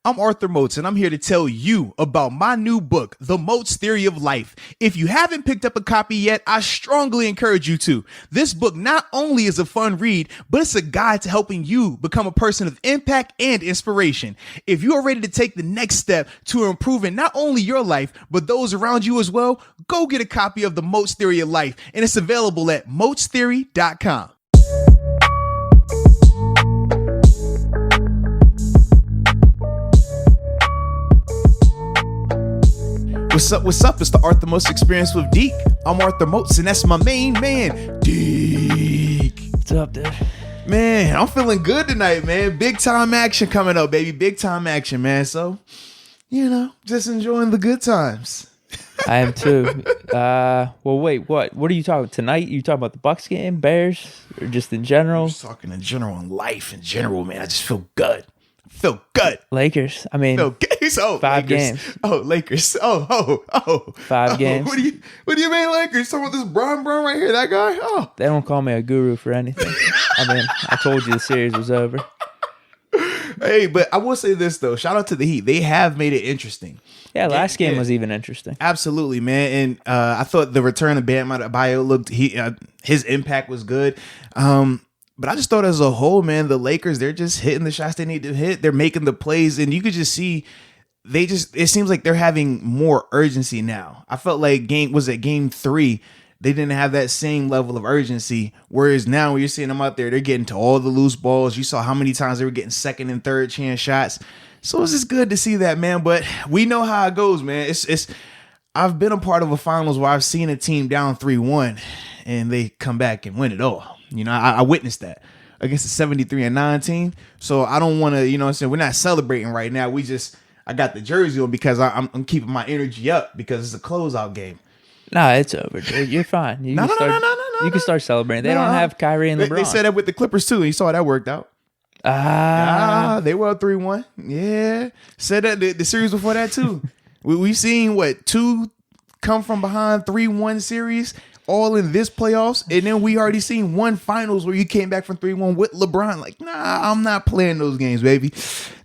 I'm Arthur Moats, and I'm here to tell you about my new book, The Moats Theory of Life. If you haven't picked up a copy yet, I strongly encourage you to. This book not only is a fun read, but it's a guide to helping you become a person of impact and inspiration. If you are ready to take the next step to improving not only your life, but those around you as well, go get a copy of The Moats Theory of Life, and it's available at moatstheory.com. What's up? It's the Arthur Moats Experience with Deke. I'm Arthur Moats, and that's my main man, Deke. What's up, dude? Man, I'm feeling good tonight, man. Big time action coming up, baby. Big time action, man. So, just enjoying the good times. I am too. Well, wait, what? What are you talking about tonight? You talking about the Bucks game, Bears, or just in general? I'm just talking in general, on life in general, man. I just feel good. Feel good. Lakers. I mean, five games. Oh, Lakers. Oh. 5 games. What do you mean Lakers? Talking about this Brown right here, that guy? Oh. They don't call me a guru for anything. I mean, I told you the series was over. Hey, but I will say this though. Shout out to the Heat. They have made it interesting. Yeah, last game was even interesting. Absolutely, man. And I thought the return of Bam Adebayo looked. His impact was good. But I just thought as a whole, man, the Lakers, they're just hitting the shots they need to hit. They're making the plays, and you could just see it seems like they're having more urgency now. I felt like game 3, they didn't have that same level of urgency. Whereas now when you're seeing them out there, they're getting to all the loose balls. You saw how many times they were getting second and third chance shots. So it's just good to see that, man. But we know how it goes, man. I've been a part of a finals where I've seen a team down 3-1 and they come back and win it all. I witnessed that against the 73-9 team. So I don't want to, we're not celebrating right now. I got the jersey on because I'm keeping my energy up because it's a closeout game. No, it's over, dude. You're fine. You can start celebrating. They don't have Kyrie and LeBron. They said that with the Clippers too. And you saw how that worked out. They were up 3-1. Yeah. Said that the series before that too. We've seen 2 come from behind 3-1 series. All in this playoffs, and then we already seen one finals where you came back from 3-1 with LeBron. Like, nah, I'm not playing those games, baby.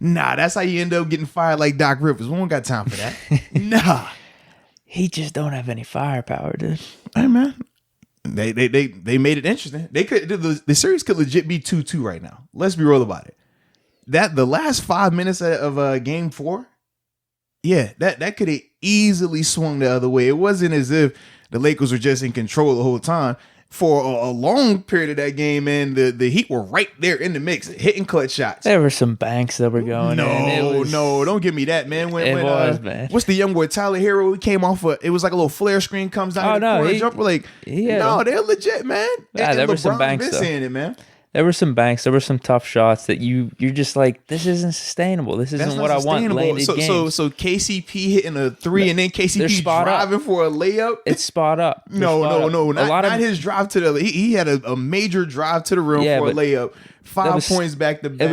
Nah, that's how you end up getting fired like Doc Rivers. We don't got time for that. Nah. He just don't have any firepower, dude. Hey, man. They made it interesting. They could the series could legit be 2-2 right now. Let's be real about it. That the last 5 minutes of game 4, yeah, that could have easily swung the other way. It wasn't as if the Lakers were just in control the whole time. For a long period of that game, man, the Heat were right there in the mix, hitting clutch shots. There were some banks that were going in. No, don't give me that, man. Man. What's the young boy, Tyler Hero? He came off it was like a little flare screen comes down the corner jumper. Like, they're legit, man. Yeah, there were some banks, though. Saying it, man. There were some banks. There were some tough shots that you're just like, this isn't sustainable. This isn't what I want. So KCP hitting a 3 and then KCP driving for a layup. It's spot up. No, not his drive to the. He had a major drive to the rim for a layup. 5 points back to back.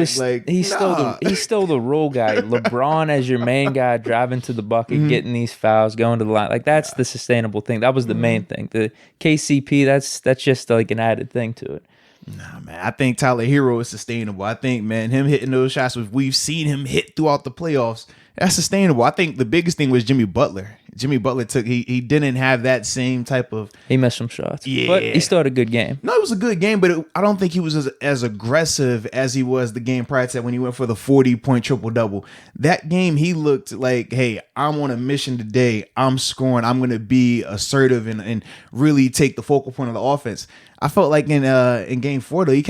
He's still the rule guy. LeBron as your main guy, driving to the bucket, getting these fouls, going to the line. Like, that's the sustainable thing. That was the main thing. The KCP, that's just like an added thing to it. Nah, man. I think Tyler Hero is sustainable. I think, man, him hitting those shots, we've seen him hit throughout the playoffs. That's sustainable. I think the biggest thing was Jimmy Butler. Jimmy Butler he didn't have that same type of. He missed some shots. Yeah. But he still had a good game. No, it was a good game, but I don't think he was as aggressive as he was the game prior to that when he went for the 40-point triple-double. That game, he looked like, hey, I'm on a mission today. I'm scoring. I'm going to be assertive and really take the focal point of the offense. I felt like in game 4, though, he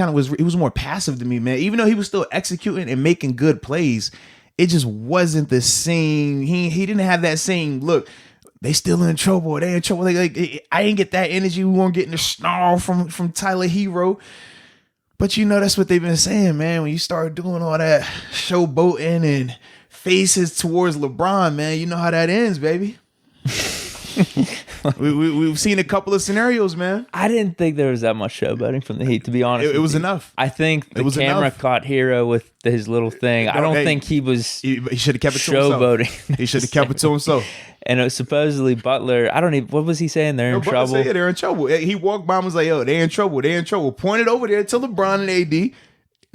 was more passive to me, man. Even though he was still executing and making good plays, it just wasn't the same. He didn't have that same look. They still in trouble. They in trouble. Like I ain't get that energy. We weren't getting the snarl from Tyler Hero. But that's what they've been saying, man. When you start doing all that showboating and faces towards LeBron, man, you know how that ends, baby. We've seen a couple of scenarios, man. I didn't think there was that much showboating from the Heat, to be honest. It was enough. I think the camera caught Hero with his little thing. I don't think he was. He should have kept it to showboating. Himself. He should have kept it to himself. And it was supposedly Butler. I don't even. What was he saying? They're in trouble. Said, yeah, they're in trouble. He walked by and was like, "Yo, they in trouble. They in trouble." Pointed over there to LeBron and AD.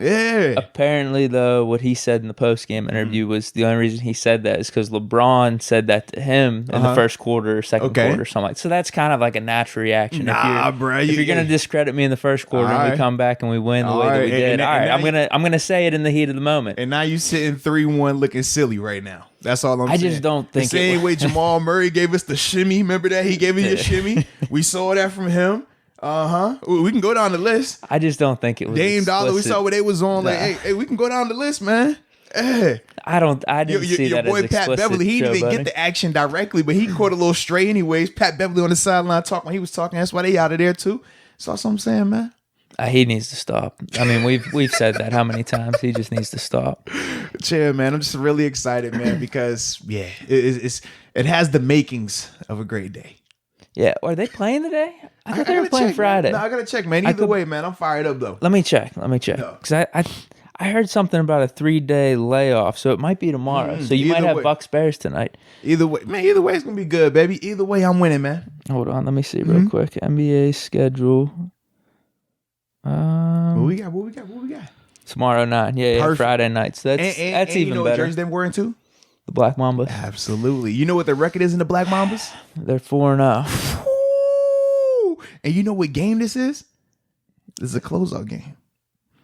Yeah. Apparently, though, what he said in the post-game interview was the only reason he said that is because LeBron said that to him in the first quarter or second quarter or something like. So that's kind of like a natural reaction. Nah, bro. If you're gonna discredit me in the first quarter and we come back and we win the way that we did, I'm gonna say it in the heat of the moment. And now you sitting 3-1 looking silly right now. That's all I'm saying. I just don't think the same way Jamal Murray gave us the shimmy. Remember that? He gave you a shimmy. We saw that from him. We can go down the list. I just don't think it was Dame Dollar. We saw what they was on. Like, hey, we can go down the list, man. Hey. I didn't see your that boy as Pat Beverly. He didn't get the action directly, but he caught a little stray anyways. Pat Beverly on the sideline talking when he was talking. That's why they out of there too. So that's what I'm saying, man. He needs to stop. I mean, we've said that how many times? He just needs to stop. Chill, man. I'm just really excited, man, because it has the makings of a great day. Yeah, are they playing today? I thought they were playing Friday. No, I gotta check, man. Either way, man, I'm fired up though. Let me check. Because I heard something about a 3-day layoff, so it might be tomorrow. So you might have Bucks Bears tonight. Either way, man. Either way, it's gonna be good, baby. Either way, I'm winning, man. Hold on, let me see real quick. NBA schedule. What we got? Tomorrow 9. Yeah, Friday nights. That's even you know better. What jersey they're wearing too? The Black Mambas. Absolutely. You know what the record is in the Black Mambas? They're 4-0. And you know what game this is? This is a closeout game.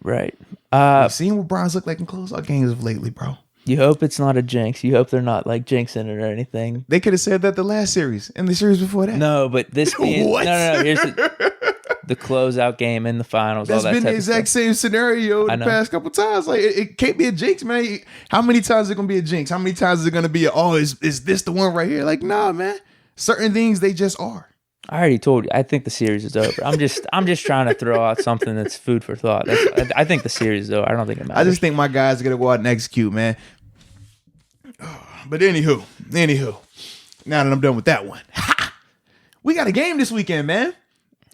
Right. I've seen what Browns look like in closeout games of lately, bro. You hope it's not a jinx. You hope they're not like jinxing it or anything. They could have said that the last series and the series before that. No, but this being What? No. Here's the closeout game in the finals. That's all that been the exact same scenario the past couple times. Like it can't be a jinx, man. How many times is it gonna be a jinx? How many times is it gonna be is this the one right here? Like, nah, man. Certain things they just are. I already told you. I think the series is over. I'm just trying to throw out something that's food for thought. I think the series is over. I don't think it matters. I just think my guys are gonna go out and execute, man. But anywho, now that I'm done with that one, we got a game this weekend, man.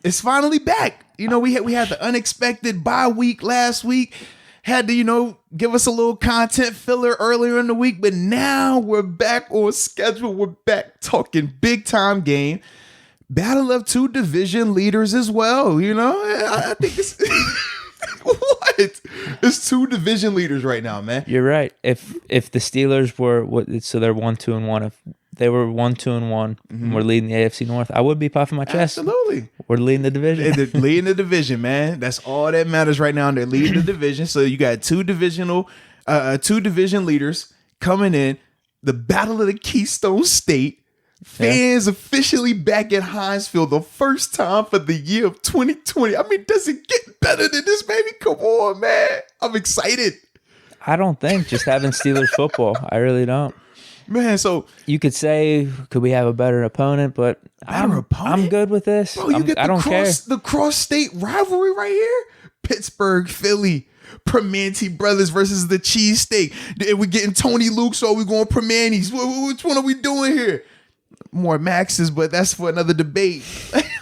It's finally back. You know, we had the unexpected bye week last week. Had to, give us a little content filler earlier in the week, but now we're back on schedule. We're back talking big time game. Battle of two division leaders as well. I think it's what? It's two division leaders right now, man. You're right. If the Steelers were so they're 1-2-1. If they were 1-2-1 and we're leading the AFC North, I would be puffing my chest. Absolutely. We're leading the division. They're leading the division, man. That's all that matters right now. They're leading the division. So you got two division leaders coming in. The Battle of the Keystone State. Fans officially back at Heinz Field the first time for the year of 2020. I mean, does it get better than this, baby? Come on, man. I'm excited. I don't think just having Steelers football. I really don't. Man, so you could say, could we have a better opponent? But I'm good with this. Bro, I don't care. The cross-state rivalry right here. Pittsburgh, Philly, Primanti brothers versus the cheesesteak. If we're getting Tony Luke's or we going Primanti's? Which one are we doing here? More Maxes, but that's for another debate.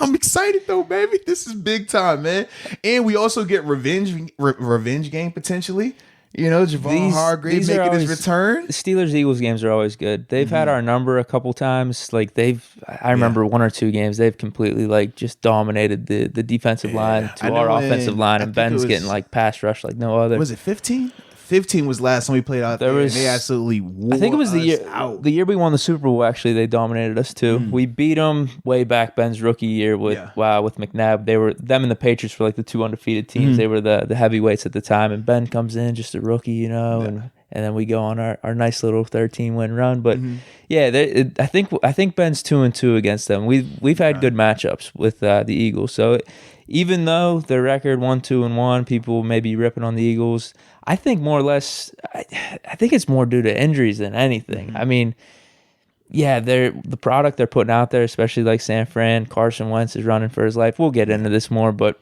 I'm excited though, baby. This is big time, man. And we also get revenge game potentially. Javon Hargrave making his return. The Steelers-Eagles games are always good. They've had our number a couple times. Like I remember one or two games, they've completely just dominated the defensive line to our offensive line, and Ben's getting pass rush like no other. Was it 15? 15 was last time we played out there. And they absolutely wore I think it was the year out. The year we won the Super Bowl. Actually, they dominated us too. We beat them way back Ben's rookie year with McNabb. Them and the Patriots were like the two undefeated teams. They were the heavyweights at the time, and Ben comes in just a rookie, and then we go on our nice little 13-win run. But I think Ben's 2-2 against them. We've had good matchups with the Eagles. So even though their record 1-2-1, people may be ripping on the Eagles. I think more or less, I think it's more due to injuries than anything. I mean, the product they're putting out there, especially like San Fran, Carson Wentz is running for his life. We'll get into this more, but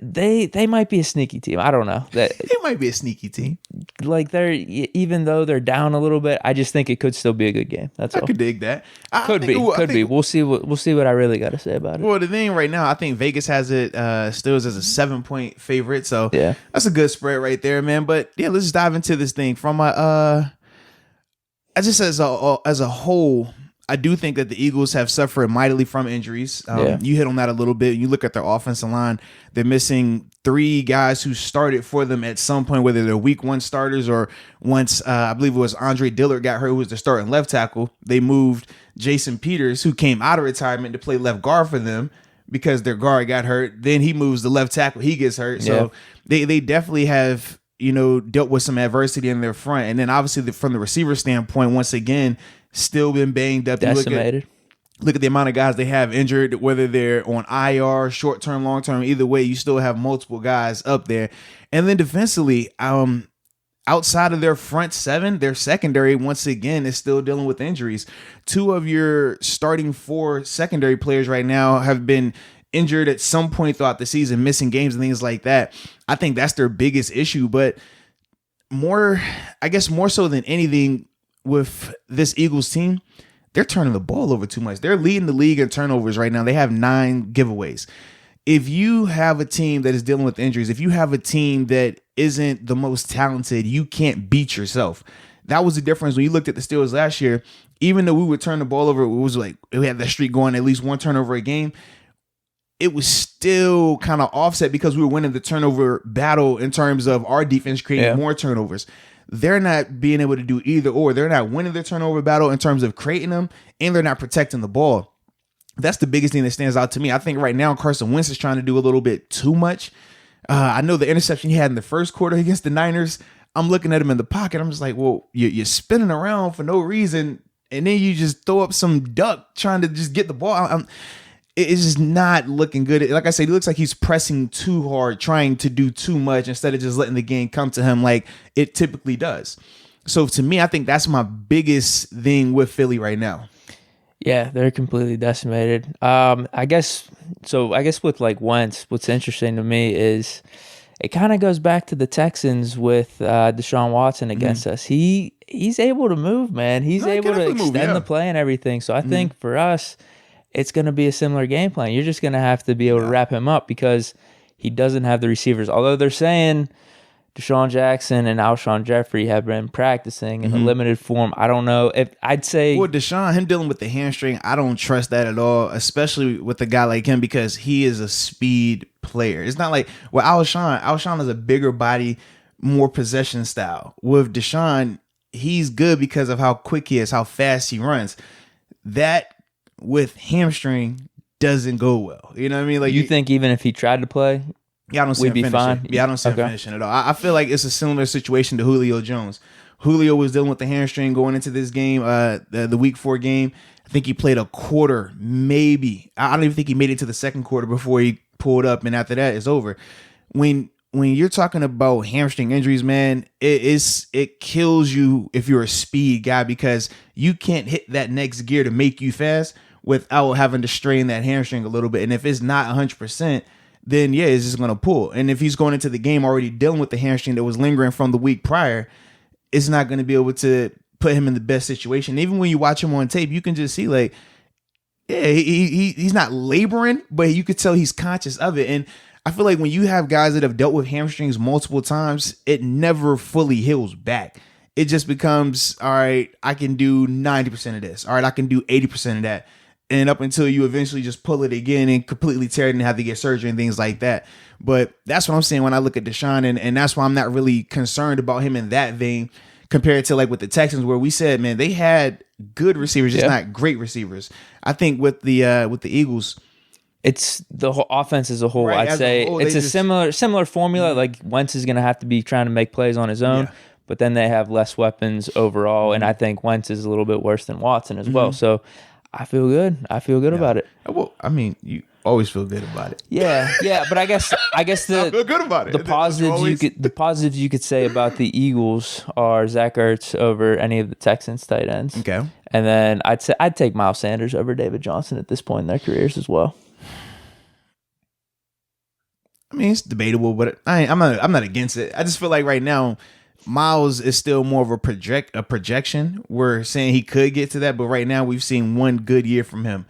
they might be a sneaky team. I don't know. They might be a sneaky team. Like even though they're down a little bit, I just think it could still be a good game. That's all. I could dig that. Could be. We'll see what I really got to say about it. Well, the thing right now, I think Vegas has it still as a 7-point favorite. So that's a good spread right there, man. But let's just dive into this thing from my I just as a whole. I do think that the Eagles have suffered mightily from injuries. You hit on that a little bit. You look at their offensive line, they're missing 3 guys who started for them at some point, whether they're week 1 starters or once, I believe it was Andre Dillard got hurt, who was the starting left tackle. They moved Jason Peters, who came out of retirement, to play left guard for them because their guard got hurt. Then he moves the left tackle, he gets hurt. So they definitely have, dealt with some adversity in their front. And then obviously from the receiver standpoint, once again, still been banged up. Decimated. Look at the amount of guys they have injured, whether they're on IR, short term, long term. Either way, you still have multiple guys up there. And then defensively, outside of their front 7, their secondary once again is still dealing with injuries. 2 of your starting 4 secondary players right now have been injured at some point throughout the season, missing games and things like that. I think that's their biggest issue. But more so than anything, with this Eagles team, they're turning the ball over too much. They're leading the league in turnovers right now. They have 9 giveaways. If you have a team that is dealing with injuries, if you have a team that isn't the most talented, you can't beat yourself. That was the difference when you looked at the Steelers last year. Even though we would turn the ball over, it was like we had that streak going, at least 1 turnover a game. It was still kind of offset because we were winning the turnover battle in terms of our defense creating more turnovers. They're not being able to do either or. They're not winning the turnover battle in terms of creating them, and they're not protecting the ball. That's the biggest thing that stands out to me. I think right now Carson Wentz is trying to do a little bit too much. I know the interception he had in the first quarter against the Niners, I'm looking at him in the pocket. I'm just like, well, you're spinning around for no reason, and then you just throw up some duck trying to just get the ball. It's just not looking good. Like I said, he looks like he's pressing too hard, trying to do too much instead of just letting the game come to him like it typically does. So to me, I think that's my biggest thing with Philly right now. Yeah, they're completely decimated. I guess with like Wentz, what's interesting to me is it kind of goes back to the Texans with Deshaun Watson against us. He's able to move, man. He's able to extend the play and everything. So I think for us, it's going to be a similar game plan. You're just going to have to be able to wrap him up because he doesn't have the receivers. Although they're saying Deshaun Jackson and Alshon Jeffrey have been practicing in a limited form. I don't know if I'd say. Well, Deshaun, him dealing with the hamstring, I don't trust that at all, especially with a guy like him because he is a speed player. It's not like, well, Alshon is a bigger body, more possession style. With Deshaun, he's good because of how quick he is, how fast he runs. That with hamstring doesn't go well. You know what I mean? Like you think even if he tried to play, I don't see him finishing. Fine. I don't see him finishing at all. I feel like it's a similar situation to Julio Jones. Julio was dealing with the hamstring going into this game, the week 4 game. I think he played a quarter, maybe. I don't even think he made it to the second quarter before he pulled up, and after that, it's over. When you're talking about hamstring injuries, man, it kills you if you're a speed guy because you can't hit that next gear to make you fast without having to strain that hamstring a little bit. And if it's not 100%, then yeah, it's just going to pull. And if he's going into the game already dealing with the hamstring that was lingering from the week prior, it's not going to be able to put him in the best situation. Even when you watch him on tape, you can just see like, yeah, he's not laboring, but you could tell he's conscious of it. And I feel like when you have guys that have dealt with hamstrings multiple times, it never fully heals back. It just becomes, all right, I can do 90% of this. All right, I can do 80% of that. And up until you eventually just pull it again and completely tear it and have to get surgery and things like that. But that's what I'm saying when I look at Deshaun. And that's why I'm not really concerned about him in that vein compared to like with the Texans where we said, man, they had good receivers, just not great receivers. I think with the Eagles, it's the whole offense as a whole. Right, I'd say it's a similar formula. Like Wentz is going to have to be trying to make plays on his own, but then they have less weapons overall. And I think Wentz is a little bit worse than Watson as well. So I feel good. I feel good about it. Well, I mean, you always feel good about it. Yeah. But I guess I feel good about it. The positives you could say about the Eagles are Zach Ertz over any of the Texans tight ends. Okay. And then I'd take Miles Sanders over David Johnson at this point in their careers as well. I mean, it's debatable, but I'm not against it. I just feel like right now, Miles is still more of a projection. We're saying he could get to that, but right now we've seen one good year from him,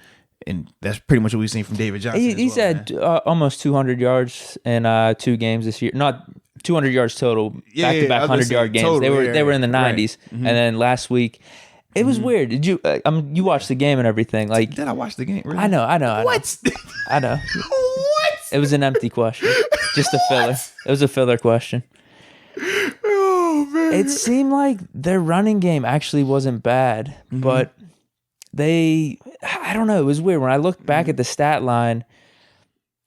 and that's pretty much what we've seen from David Johnson. He's had almost 200 yards in 2 games this year. Not 200 yards total, back-to-back 100-yard games. Total, they were in the 90s, and then last week, It was weird. Did you? You watched the game and everything. Like, Did I watch the game? Really? I know. What? I know. What? It was an empty question, just a filler. It was a filler question. Oh man! It seemed like their running game actually wasn't bad, but I don't know. It was weird when I looked back at the stat line.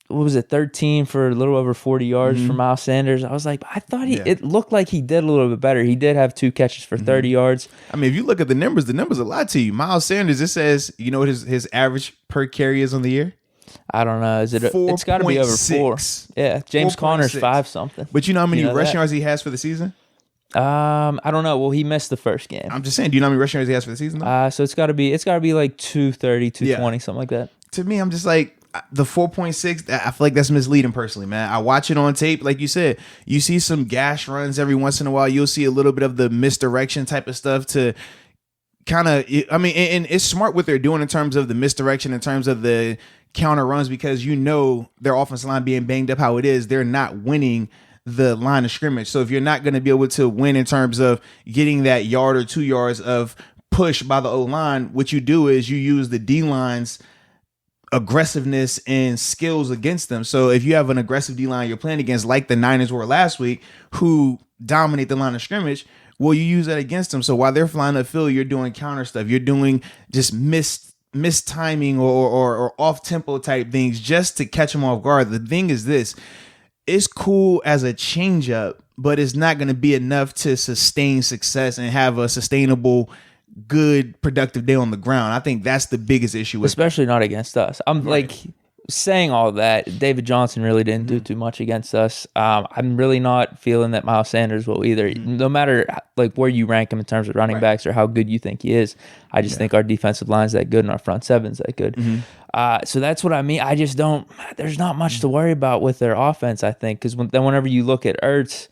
What was it, 13 for a little over 40 yards for Miles Sanders? I was like, I thought it looked like he did a little bit better. He did have 2 catches for 30 yards. I mean, if you look at the numbers a lot to you. Miles Sanders, it says, you know what his average per carry is on the year? I don't know. It's got to be over 4. Yeah, James Conner's 5 something. But you know how many rushing yards he has for the season? I don't know. Well, he missed the first game. I'm just saying, do you know how many rushing yards he has for the season though? So it's got to be like 230, 220, something like that. To me, I'm just like, the 4.6, I feel like that's misleading personally, man. I watch it on tape. Like you said, you see some gash runs every once in a while. You'll see a little bit of the misdirection type of stuff to kind of, I mean, and it's smart what they're doing in terms of the misdirection, in terms of the counter runs, because you know their offensive line being banged up how it is, they're not winning the line of scrimmage. So if you're not going to be able to win in terms of getting that yard or 2 yards of push by the O-line, what you do is you use the D-line's aggressiveness and skills against them. So if you have an aggressive D-line you're playing against, like the Niners were last week, who dominate the line of scrimmage, well, you use that against them. So while they're flying the field, you're doing counter stuff. You're doing just mistiming or off-tempo type things just to catch them off guard. The thing is this, it's cool as a changeup, but it's not going to be enough to sustain success and have a sustainable, good, productive day on the ground. I think that's the biggest issue with especially not against us. I'm like saying all that. David Johnson really didn't do too much against us. I'm really not feeling that Miles Sanders will either. No matter like where you rank him in terms of running backs or how good you think he is, I just think our defensive line's that good and our front seven's that good. So that's what I mean. I just don't. There's not much to worry about with their offense, I think, because whenever you look at Ertz.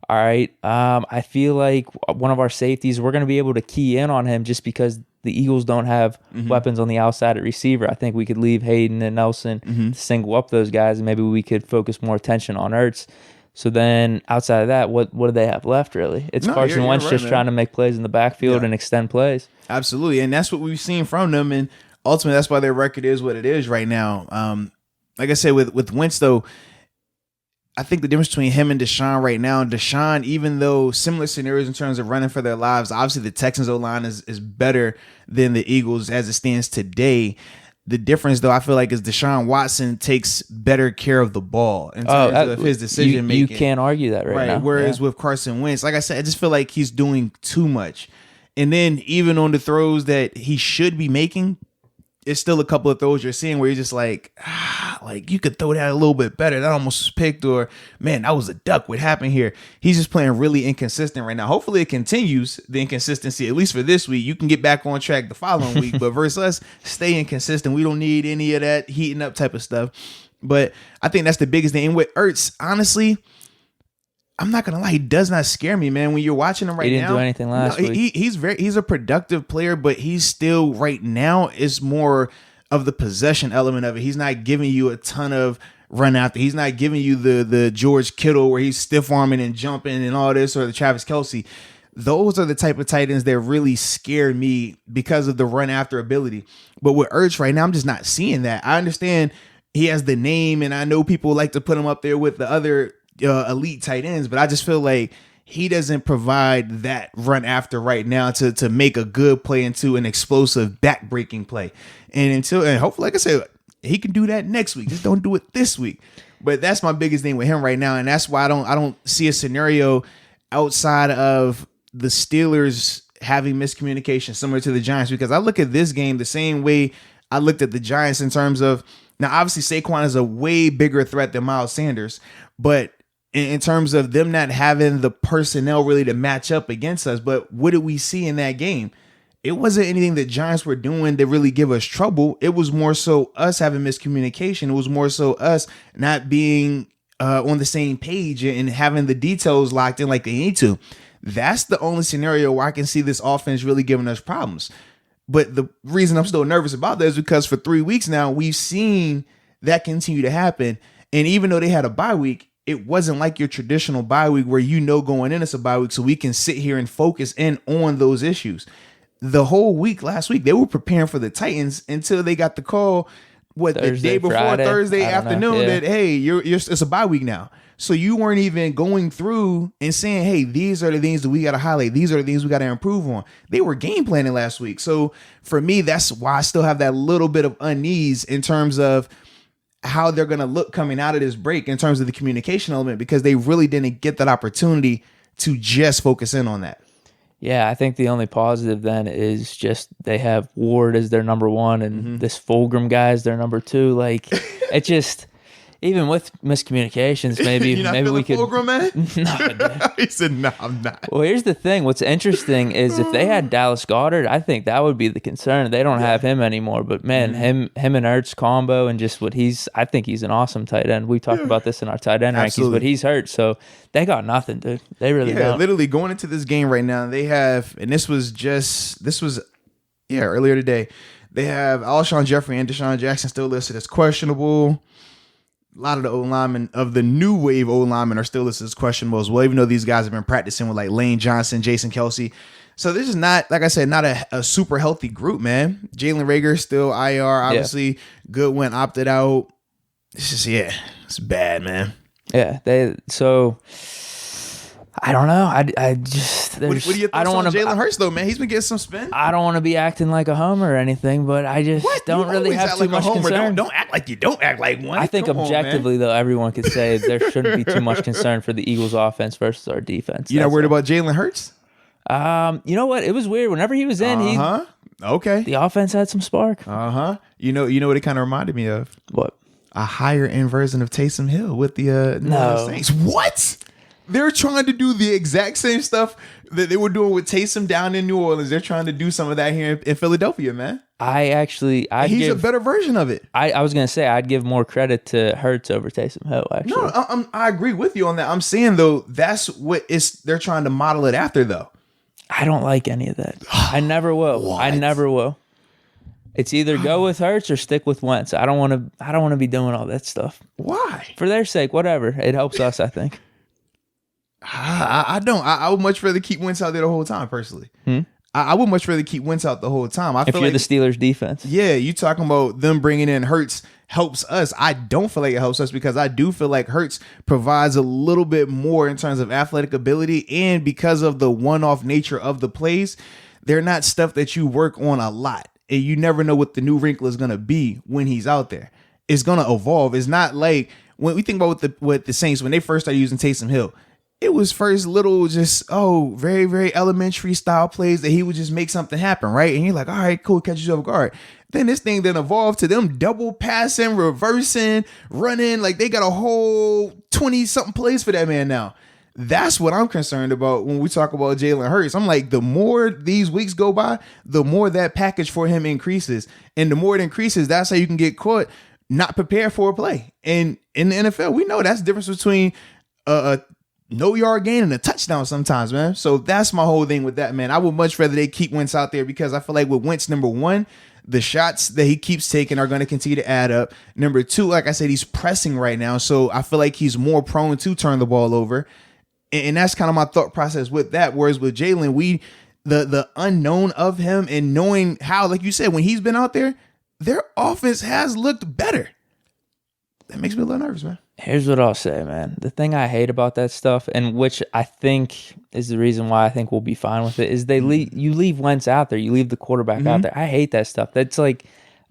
All right. I feel like one of our safeties, we're going to be able to key in on him just because the Eagles don't have weapons on the outside at receiver. I think we could leave Hayden and Nelson to single up those guys, and maybe we could focus more attention on Ertz. So then outside of that, what do they have left, really? It's Carson Wentz just trying to make plays in the backfield and extend plays. Absolutely. And that's what we've seen from them. And ultimately, that's why their record is what it is right now. Like I said, with Wentz, though, I think the difference between him and Deshaun right now, Deshaun, even though similar scenarios in terms of running for their lives, obviously the Texans O-line is better than the Eagles as it stands today. The difference, though, I feel like is Deshaun Watson takes better care of the ball in terms of his decision making. You can't argue that right now. Whereas with Carson Wentz, like I said, I just feel like he's doing too much. And then even on the throws that he should be making, it's still a couple of throws you're seeing where you're just like you could throw that a little bit better. That almost was picked, or man, that was a duck. What happened here? He's just playing really inconsistent right now. Hopefully it continues the inconsistency, at least for this week. You can get back on track the following week, but versus us, stay inconsistent. We don't need any of that heating up type of stuff. But I think that's the biggest thing. And with Ertz, honestly, I'm not gonna lie, he does not scare me, man. When you're watching him right now, he didn't do anything last week. He's a productive player, but he's still right now is more of the possession element of it. He's not giving you a ton of run after. He's not giving you the George Kittle where he's stiff arming and jumping and all this, or the Travis Kelce. Those are the type of tight ends that really scare me because of the run after ability. But with Ertz right now, I'm just not seeing that. I understand he has the name, and I know people like to put him up there with the other elite tight ends, but I just feel like he doesn't provide that run after right now to make a good play into an explosive back-breaking play. And hopefully, like I said, he can do that next week. Just don't do it this week. But that's my biggest thing with him right now, and that's why I don't see a scenario outside of the Steelers having miscommunication similar to the Giants, because I look at this game the same way I looked at the Giants in terms of, now obviously Saquon is a way bigger threat than Miles Sanders, but in terms of them not having the personnel really to match up against us. But what did we see in that game? It wasn't anything that Giants were doing to really give us trouble. It was more so us having miscommunication. It was more so us not being on the same page and having the details locked in like they need to. That's the only scenario where I can see this offense really giving us problems. But the reason I'm still nervous about that is because for 3 weeks now, we've seen that continue to happen. And even though they had a bye week, it wasn't like your traditional bye week where going in it's a bye week, so we can sit here and focus in on those issues. the whole week last week, they were preparing for the Titans until they got the call, the day before Friday? Thursday I don't know. afternoon, Yeah. that, hey, it's a bye week now. So you weren't even going through and saying, hey, these are the things that we got to highlight. These are the things we got to improve on. They were game planning last week. So for me, that's why I still have that little bit of unease in terms of how they're going to look coming out of this break in terms of the communication element, because they really didn't get that opportunity to just focus in on that. Yeah, I think the only positive then is just they have Ward as their number one and this Fulgham guy is their number two. Like, it just, even with miscommunications, maybe You're not maybe we feeling could. Fulgham, man? No, dude. He said, no, I'm not. Well, here's the thing. What's interesting is if they had Dallas Goedert, I think that would be the concern. They don't have him anymore. But man, him and Ertz combo and just I think he's an awesome tight end. We talked about this in our tight end rankings, but he's hurt, so they got nothing, dude. They really don't. Literally going into this game right now, they have, and this was earlier today. They have Alshon Jeffrey and Deshaun Jackson still listed as questionable. A lot of the O-linemen of the new wave O-linemen are still listed as questionable as well, even though these guys have been practicing with like Lane Johnson, Jason Kelsey. So this is not, like I said, not a super healthy group, man. Jalen Reagor still IR, obviously. Yeah. Goodwin opted out. It's just, it's bad, man. Yeah, I don't know. I just what are your thoughts on Jalen Hurts though, man? He's been getting some spin. I don't want to be acting like a homer or anything, but I just don't really have too much concern. Don't act like you don't act like one. I think objectively though, everyone could say there shouldn't be too much concern for the Eagles' offense versus our defense. You're not worried about Jalen Hurts? You know what? It was weird. Whenever he was in, the offense had some spark. You know what it kind of reminded me of? What? A higher end version of Taysom Hill with the New Orleans Saints. What? They're trying to do the exact same stuff that they were doing with Taysom down in New Orleans. They're trying to do some of that here in Philadelphia, man. He's a better version of it. I was going to say, I'd give more credit to Hurts over Taysom Hill, actually. No, I agree with you on that. I'm saying, though, that's what they're trying to model it after, though. I don't like any of that. I never will. What? I never will. It's either go with Hurts or stick with Wentz. I don't want to be doing all that stuff. Why? For their sake, whatever. It helps us, I think. I don't. I would much rather keep Wentz out there the whole time, personally. I would much rather keep Wentz out the whole time. If you're the Steelers defense. Yeah, you talking about them bringing in Hurts helps us. I don't feel like it helps us because I do feel like Hurts provides a little bit more in terms of athletic ability, and because of the one-off nature of the plays, they're not stuff that you work on a lot, and you never know what the new wrinkle is going to be when he's out there. It's going to evolve. It's not like when we think about what the Saints, when they first started using Taysom Hill, it was first little just, very, very elementary style plays that he would just make something happen, right? And you're like, all right, cool, catch you off guard. Then this thing then evolved to them double passing, reversing, running. Like they got a whole 20-something plays for that man now. That's what I'm concerned about when we talk about Jalen Hurts. I'm like, the more these weeks go by, the more that package for him increases. And the more it increases, that's how you can get caught not prepared for a play. And in the NFL, we know that's the difference between a no yard gain and a touchdown sometimes, man. So that's my whole thing with that, man. I would much rather they keep Wentz out there because I feel like with Wentz, number one, the shots that he keeps taking are going to continue to add up. Number two, like I said, he's pressing right now. So I feel like he's more prone to turn the ball over. And that's kind of my thought process with that. Whereas with Jalen, the unknown of him and knowing how, like you said, when he's been out there, their offense has looked better. That makes me a little nervous, man. Here's what I'll say, man. The thing I hate about that stuff, and which I think is the reason why I think we'll be fine with it, is you leave Wentz out there. You leave the quarterback out there. I hate that stuff. That's like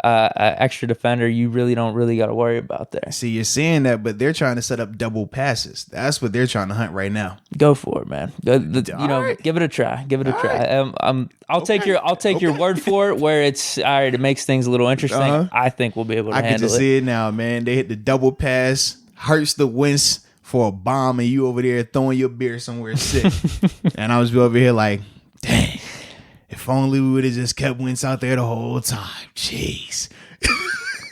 an extra defender you don't got to worry about there. See, you're saying that, but they're trying to set up double passes. That's what they're trying to hunt right now. Go for it, man. Right. Give it a try. Give it a try. Right. I'll take your word for it. Where it's all right, it makes things a little interesting. I think we'll be able to handle it. I can just see it now, man. They hit the double pass. Hurts the Wentz for a bomb, and you over there throwing your beer somewhere sick. And I was over here like, dang, if only we would have just kept Wentz out there the whole time. Jeez.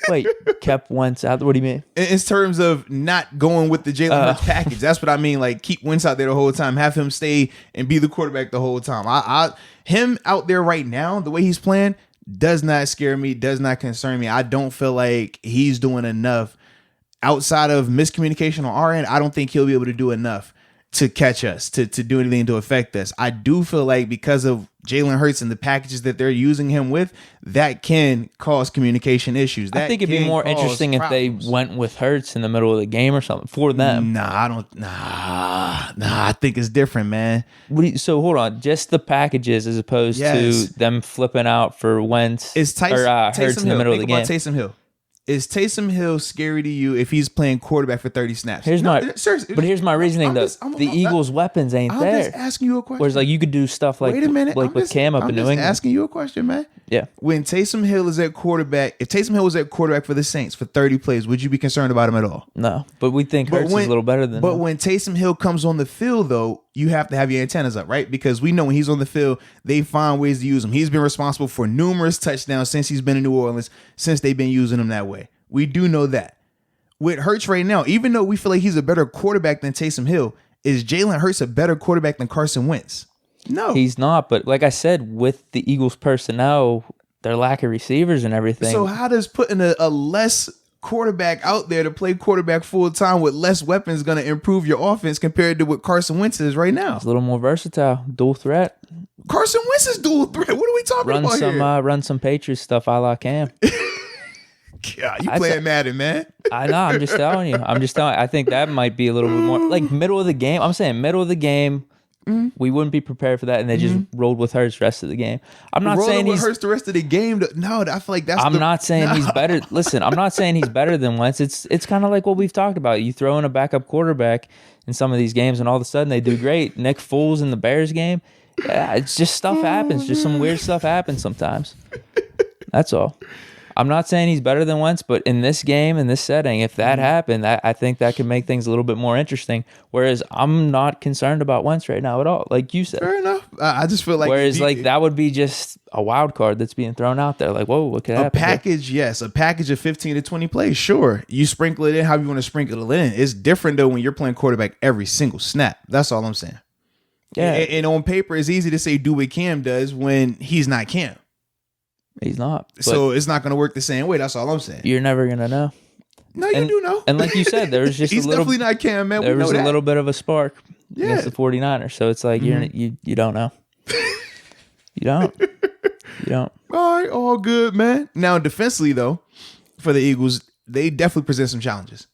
Wait, kept Wentz out there? What do you mean? In terms of not going with the Jalen Hurts package. That's what I mean. Like, keep Wentz out there the whole time. Have him stay and be the quarterback the whole time. Him out there right now, the way he's playing, does not scare me, does not concern me. I don't feel like he's doing enough. Outside of miscommunication on our end, I don't think he'll be able to do enough to catch us, to do anything to affect us. I do feel like because of Jalen Hurts and the packages that they're using him with, that can cause communication issues. That I think it'd be more interesting if they went with Hurts in the middle of the game or something for them. Nah, I think it's different, man. So hold on, just the packages as opposed to them flipping out for Wentz Hurts in the middle of the game. Taysom Hill. Is Taysom Hill scary to you if he's playing quarterback for 30 snaps? Here's my reasoning though. The Eagles' weapons ain't there. I'm just asking you a question. Whereas like you could do stuff like with Cam up in New England. I'm asking you a question, man. Yeah. When Taysom Hill is at quarterback, if Taysom Hill was at quarterback for the Saints for 30 plays, would you be concerned about him at all? No, but we think Hurts is a little better than him. But when Taysom Hill comes on the field, though, you have to have your antennas up, right? Because we know when he's on the field, they find ways to use him. He's been responsible for numerous touchdowns since he's been in New Orleans, since they've been using him that way. We do know that. With Hurts right now, even though we feel like he's a better quarterback than Taysom Hill, is Jalen Hurts a better quarterback than Carson Wentz? No. He's not, but like I said, with the Eagles personnel, their lack of receivers and everything. So how does putting a less quarterback out there to play quarterback full time with less weapons going to improve your offense compared to what Carson Wentz is right now? It's a little more versatile, dual threat. Carson Wentz is dual threat. What are we talking about here? Run some Patriots stuff a la Cam. God, you playing Madden, man. I know. I'm just telling you. I think that might be a little bit more like middle of the game. I'm saying middle of the game. Mm-hmm. We wouldn't be prepared for that, and they just rolled with Hurts the rest of the game. I'm not saying he's Hurts the rest of the game. No, I feel like that's. I'm not saying he's better. Listen, I'm not saying he's better than Wentz. It's kind of like what we've talked about. You throw in a backup quarterback in some of these games, and all of a sudden they do great. Nick Foles in the Bears game. Yeah, it's just stuff happens. Just some weird stuff happens sometimes. That's all. I'm not saying he's better than Wentz, but in this game, in this setting, if that happened, I think that could make things a little bit more interesting. Whereas I'm not concerned about Wentz right now at all, like you said. Fair enough. I just feel like... Whereas that would be just a wild card that's being thrown out there. Like, whoa, what could happen? A package, yes. A package of 15 to 20 plays, sure. You sprinkle it in how you want to sprinkle it in. It's different, though, when you're playing quarterback every single snap. That's all I'm saying. Yeah. And on paper, it's easy to say do what Cam does when he's not Cam. He's not. So it's not going to work the same way. That's all I'm saying. You're never going to know. No, you do know. And like you said, there was just he's a little... definitely not Cam, man. There was a little bit of a spark the against 49ers. So it's like you don't know. You don't. All right, all good, man. Now, defensively, though, for the Eagles, they definitely present some challenges.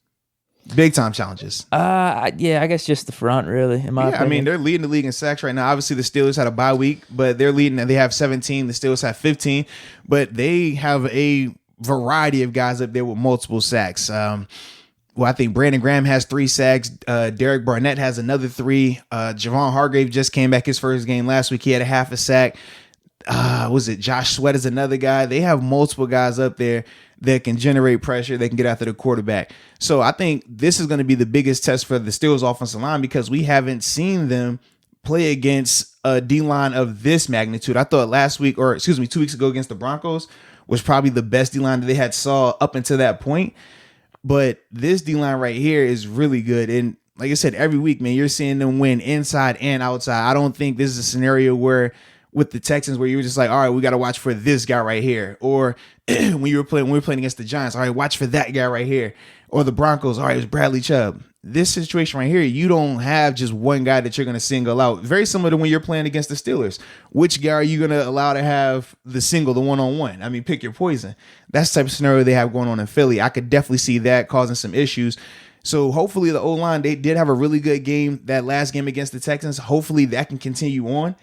Big time challenges. Yeah, I guess just the front, really. In my opinion. I mean, they're leading the league in sacks right now. Obviously, the Steelers had a bye week, but they're leading and they have 17. The Steelers have 15, but they have a variety of guys up there with multiple sacks. I think Brandon Graham has 3 sacks. Derek Barnett has another 3. Javon Hargrave just came back his first game last week. He had a half a sack. Josh Sweat is another guy. They have multiple guys up there that can generate pressure. They can get after the quarterback. So I think this is going to be the biggest test for the Steelers offensive line because we haven't seen them play against a D-line of this magnitude. I thought 2 weeks ago against the Broncos was probably the best D-line that they had saw up until that point. But this D-line right here is really good. And like I said, every week, man, you're seeing them win inside and outside. I don't think this is a scenario where with the Texans where you were just like, all right, we got to watch for this guy right here. Or when we were playing against the Giants, all right, watch for that guy right here. Or the Broncos, all right, it was Bradley Chubb. This situation right here, you don't have just one guy that you're going to single out. Very similar to when you're playing against the Steelers. Which guy are you going to allow to have the single, the one-on-one? I mean, pick your poison. That's the type of scenario they have going on in Philly. I could definitely see that causing some issues. So hopefully the O-line, they did have a really good game that last game against the Texans. Hopefully that can continue on.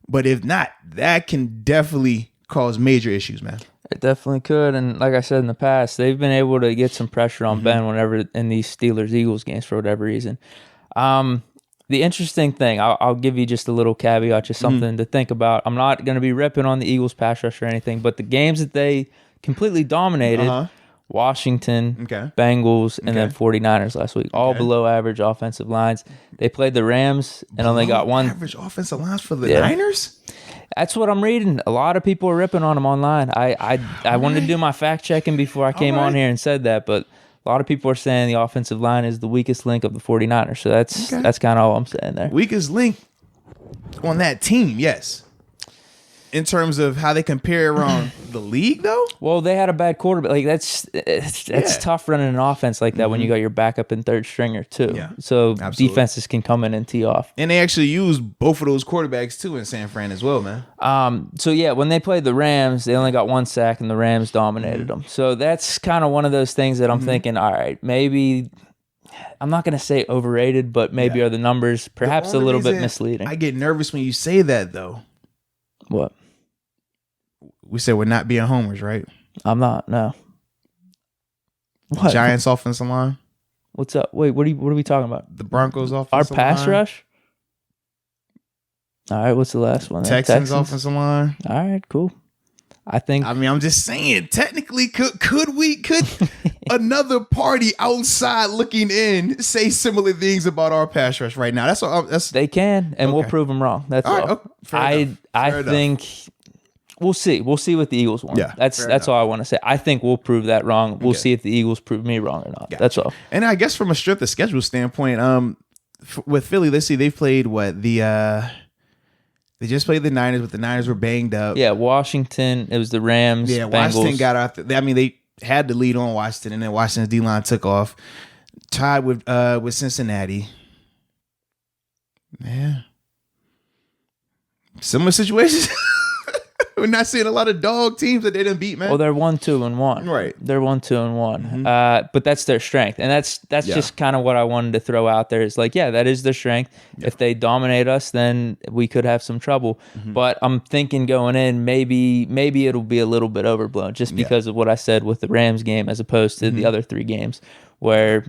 But if not, that can definitely cause major issues, man. It definitely could. And like I said in the past, they've been able to get some pressure on Ben whenever in these Steelers-Eagles games for whatever reason. The interesting thing, I'll give you just a little caveat, just something to think about. I'm not going to be ripping on the Eagles pass rush or anything, but the games that they completely dominated, Washington, Bengals, and then 49ers last week. All below average offensive lines. They played the Rams and only got one. Average offensive lines for the Niners? That's what I'm reading. A lot of people are ripping on them online. I wanted to do my fact checking before I came on here and said that, but a lot of people are saying the offensive line is the weakest link of the 49ers. So that's kind of all I'm saying there. Weakest link on that team, yes. in terms of how they compare around the league, though? Well, they had a bad quarterback. Like it's tough running an offense like that when you got your backup and third stringer too. Yeah, so absolutely. Defenses can come in and tee off. And they actually use both of those quarterbacks too in San Fran as well, man. So yeah, when they played the Rams, they only got 1 sack and the Rams dominated them. So that's kind of one of those things that I'm thinking, all right, maybe I'm not going to say overrated, but maybe are the numbers perhaps a little bit misleading. I get nervous when you say that, though. What? We said we're not being homers, right? I'm not. No. What? Giants offensive line. What's up? Wait, what are we talking about? The Broncos offensive Our line. pass rush? All right, what's the last one? Texans offensive line. All right, cool. I mean, I'm just saying, technically, could another party outside looking in say similar things about our pass rush right now? That's what they can, and we'll prove them wrong. That's all. Right, I think we'll see. We'll see what the Eagles want. Yeah, that's all I want to say. I think we'll prove that wrong. We'll see if the Eagles prove me wrong or not. That's all. And I guess from a strength of schedule standpoint, with Philly, let's see, they've played They just played the Niners, but the Niners were banged up. Yeah, Washington. It was the Rams. Yeah, Bengals. Washington got out. They had the lead on Washington, and then Washington's D-line took off. Tied with Cincinnati. Yeah. Similar situations. We're not seeing a lot of dog teams that they didn't beat, man. Well, they're 1-2-1. Right. They're 1-2-1. But that's their strength. And that's just kind of what I wanted to throw out there is like, yeah, that is their strength. Yeah. If they dominate us, then we could have some trouble. But I'm thinking going in, maybe it'll be a little bit overblown just because of what I said with the Rams game as opposed to the other 3 games where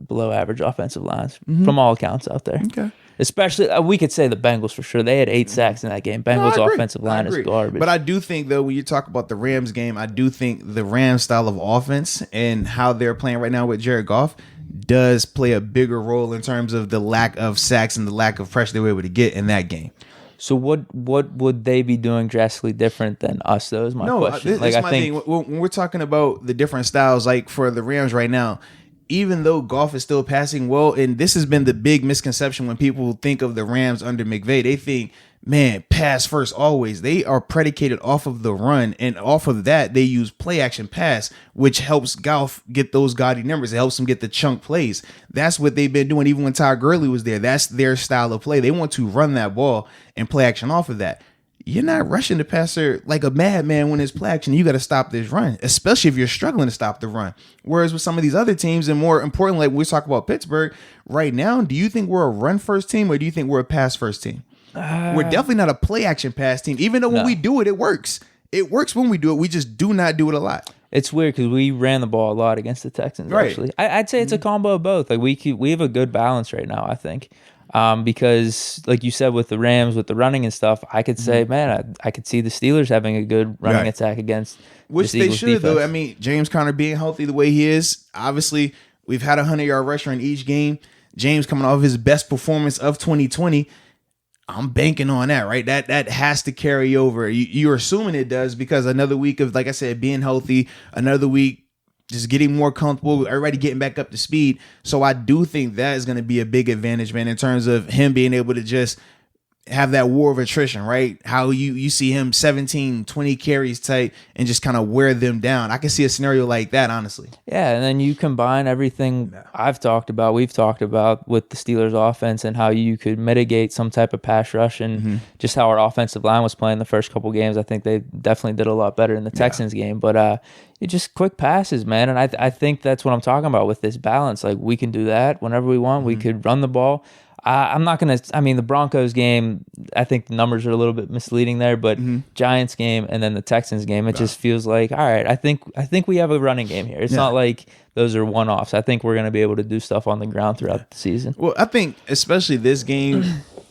below average offensive lines from all accounts out there. Okay. Especially, we could say the Bengals for sure. They had 8 sacks in that game. Bengals' offensive line is garbage. But I do think, though, when you talk about the Rams game, I do think the Rams style of offense and how they're playing right now with Jared Goff does play a bigger role in terms of the lack of sacks and the lack of pressure they were able to get in that game. So what would they be doing drastically different than us, though, is my question. This my thing. When we're talking about the different styles, like for the Rams right now, even though Goff is still passing well, and this has been the big misconception when people think of the Rams under McVay, they think, man, pass first always. They are predicated off of the run, and off of that, they use play action pass, which helps Goff get those gaudy numbers. It helps him get the chunk plays. That's what they've been doing even when Todd Gurley was there. That's their style of play. They want to run that ball and play action off of that. You're not rushing the passer like a madman when it's play action. You got to stop this run, especially if you're struggling to stop the run. Whereas with some of these other teams, and more importantly, like when we talk about Pittsburgh right now, do you think we're a run first team or do you think we're a pass first team? We're definitely not a play action pass team, even though when we do it, it works. It works when we do it. We just do not do it a lot. It's weird because we ran the ball a lot against the Texans, actually. I'd say it's a combo of both. Like we have a good balance right now, I think. Because like you said with the Rams, with the running and stuff, I could say, man, I could see the Steelers having a good running attack against which they should defense. Though. I mean, James Conner being healthy the way he is, obviously we've had a 100-yard rusher in each game. James coming off his best performance of 2020. I'm banking on that, right? That has to carry over. You're assuming it does because another week of, like I said, being healthy, another week just getting more comfortable, everybody getting back up to speed. So I do think that is going to be a big advantage, man, in terms of him being able to just have that war of attrition, right? How you see him 17, 20 carries tight and just kind of wear them down. I can see a scenario like that, honestly. Yeah, and then you combine everything we've talked about with the Steelers offense and how you could mitigate some type of pass rush and just how our offensive line was playing the first couple games. I think they definitely did a lot better in the Texans game, but it just quick passes, man. And I think that's what I'm talking about with this balance. Like we can do that whenever we want. We could run the ball. I'm not going to, the Broncos game, I think the numbers are a little bit misleading there, but Giants game and then the Texans game, it just feels like, all right, I think we have a running game here. It's not like those are one-offs. I think we're going to be able to do stuff on the ground throughout the season. Well, I think especially this game,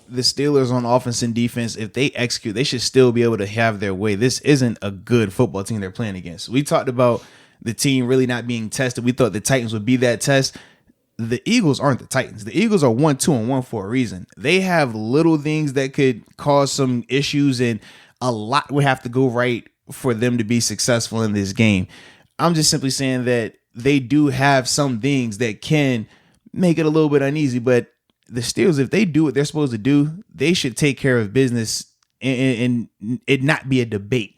the Steelers on offense and defense, if they execute, they should still be able to have their way. This isn't a good football team they're playing against. We talked about the team really not being tested. We thought the Titans would be that test. The Eagles aren't the Titans. The Eagles are 1-2-1 for a reason. They have little things that could cause some issues, and a lot would have to go right for them to be successful in this game. I'm just simply saying that they do have some things that can make it a little bit uneasy, but the Steelers, if they do what they're supposed to do, they should take care of business and it not be a debate.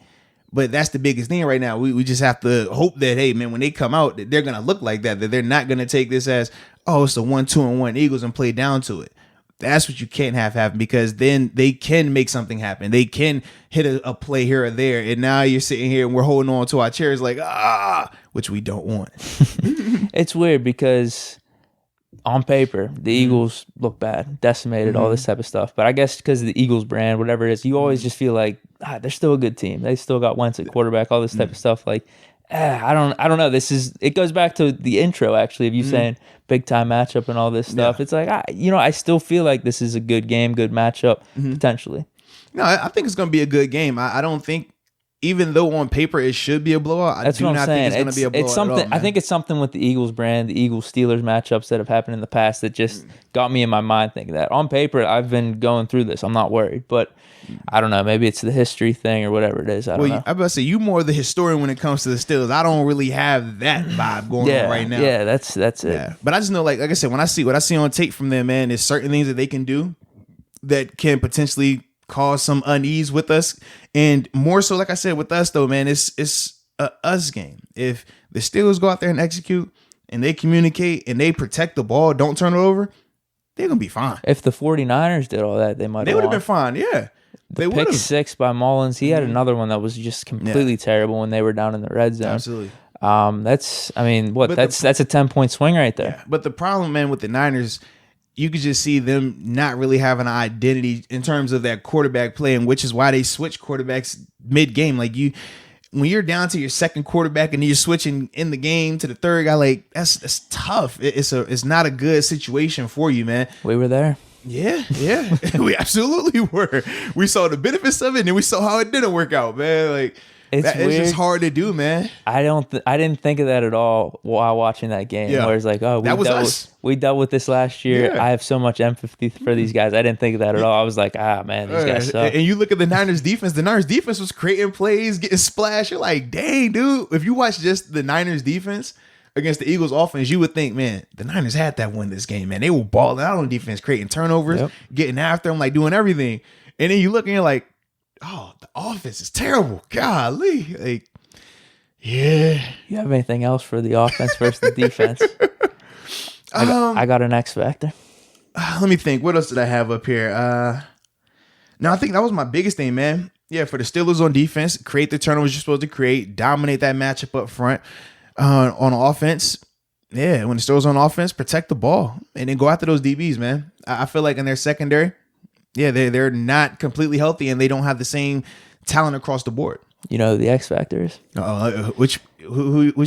But that's the biggest thing right now. We just have to hope that, hey, man, when they come out, that they're going to look like that they're not going to take this as, oh, it's a 1-2-1 Eagles and play down to it. That's what you can't have happen, because then they can make something happen. They can hit a play here or there. And now you're sitting here and we're holding on to our chairs like, which we don't want. It's weird because on paper, the Eagles look bad, decimated, all this type of stuff. But I guess because of the Eagles brand, whatever it is, you always just feel like they're still a good team. They still got Wentz at quarterback, all this type of stuff. Like, I don't know. It goes back to the intro, actually, of you saying big time matchup and all this stuff. Yeah. It's like, I still feel like this is a good game, good matchup, potentially. No, I think it's going to be a good game. I don't think, even though on paper it should be a blowout, That's what I'm saying. Think it's going to be a blowout. It's something. At all, man. I think it's something with the Eagles brand, the Eagles Steelers matchups that have happened in the past that just got me in my mind thinking that. On paper, I've been going through this. I'm not worried, but I don't know. Maybe it's the history thing or whatever it is. I don't know. I'm about to say, you more the historian when it comes to the Steelers. I don't really have that vibe going on right now. Yeah, that's it. Yeah. But I just know, like I said, what I see on tape from them, man, is certain things that they can do that can potentially cause some unease with us. And more so, like I said, with us though, man, it's a us game. If the Steelers go out there and execute and they communicate and they protect the ball, don't turn it over, they're gonna be fine. If the 49ers did all that, they would have been fine. Yeah. The pick 6 by Mullins, he had another one that was just completely terrible when they were down in the red zone. Absolutely. That's a 10-point swing right there. Yeah. But the problem, man, with the Niners, you could just see them not really having an identity in terms of that quarterback play, and which is why they switch quarterbacks mid-game. Like, when you're down to your second quarterback and you're switching in the game to the third guy, like that's tough. It's not a good situation for you, man. We were there. Yeah, we absolutely were. We saw the benefits of it, and then we saw how it didn't work out, man. Like, it's just hard to do, man. I didn't think of that at all while watching that game. Yeah. Where it's like, we dealt with this last year. Yeah. I have so much empathy for these guys. I didn't think of that at all. I was like, man, these guys suck. And you look at the Niners defense. The Niners defense was creating plays, getting splashed. You're like, dang, dude. If you watch just the Niners defense against the Eagles offense, you would think, man, the Niners had that win this game, man. They were balling out on defense, creating turnovers, getting after them, like doing everything. And then you look and you're like, oh, the offense is terrible. Golly. Like, yeah. You have anything else for the offense versus the defense? I got an X factor. Let me think. What else did I have up here? No, I think that was my biggest thing, man. Yeah, for the Steelers on defense, create the turnovers you're supposed to create, dominate that matchup up front. On offense, when the Steelers on offense, protect the ball and then go after those DBs, man. I feel like in their secondary, they're not completely healthy and they don't have the same talent across the board. You know who the X factor is? Which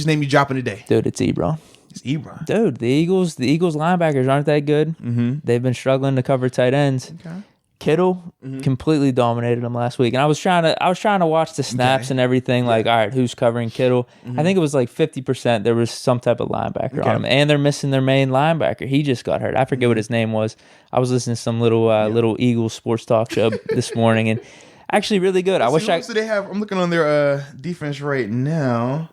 name you dropping today? Dude, it's Ebron. It's Ebron. Dude, the Eagles linebackers aren't that good. Mm-hmm. They've been struggling to cover tight ends. Okay. Kittle completely dominated him last week, and I was trying to watch the snaps and everything. Like, all right, who's covering Kittle? I think it was like 50%. There was some type of linebacker on him, and they're missing their main linebacker. He just got hurt. I forget what his name was. I was listening to some little Eagles sports talk show this morning, and actually really good. Who else do they have? I'm looking on their defense right now.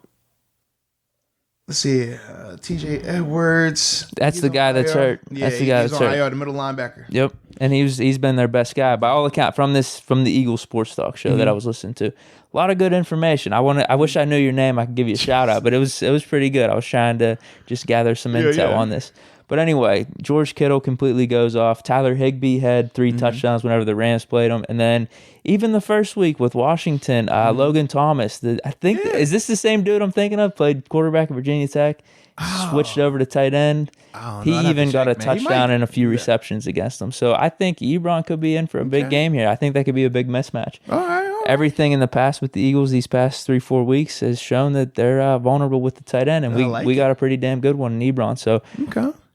Let's see, TJ Edwards. That's the guy that's hurt. Yeah, that's the guy that's hurt. IR, the middle linebacker. Yep, and he's been their best guy by all accounts from the Eagles sports talk show that I was listening to. A lot of good information. I wish I knew your name. I could give you a shout out, but it was pretty good. I was trying to just gather some intel on this. But anyway, George Kittle completely goes off. Tyler Higbee had 3 touchdowns whenever the Rams played him. And then even the first week with Washington, Logan Thomas, is this the same dude I'm thinking of? Played quarterback at Virginia Tech, switched over to tight end. He even got a touchdown and a few receptions against them. So I think Ebron could be in for a big game here. I think that could be a big mismatch. All right. Everything in the past with the Eagles these past 3-4 weeks has shown that they're vulnerable with the tight end. And we got a pretty damn good one in Ebron. So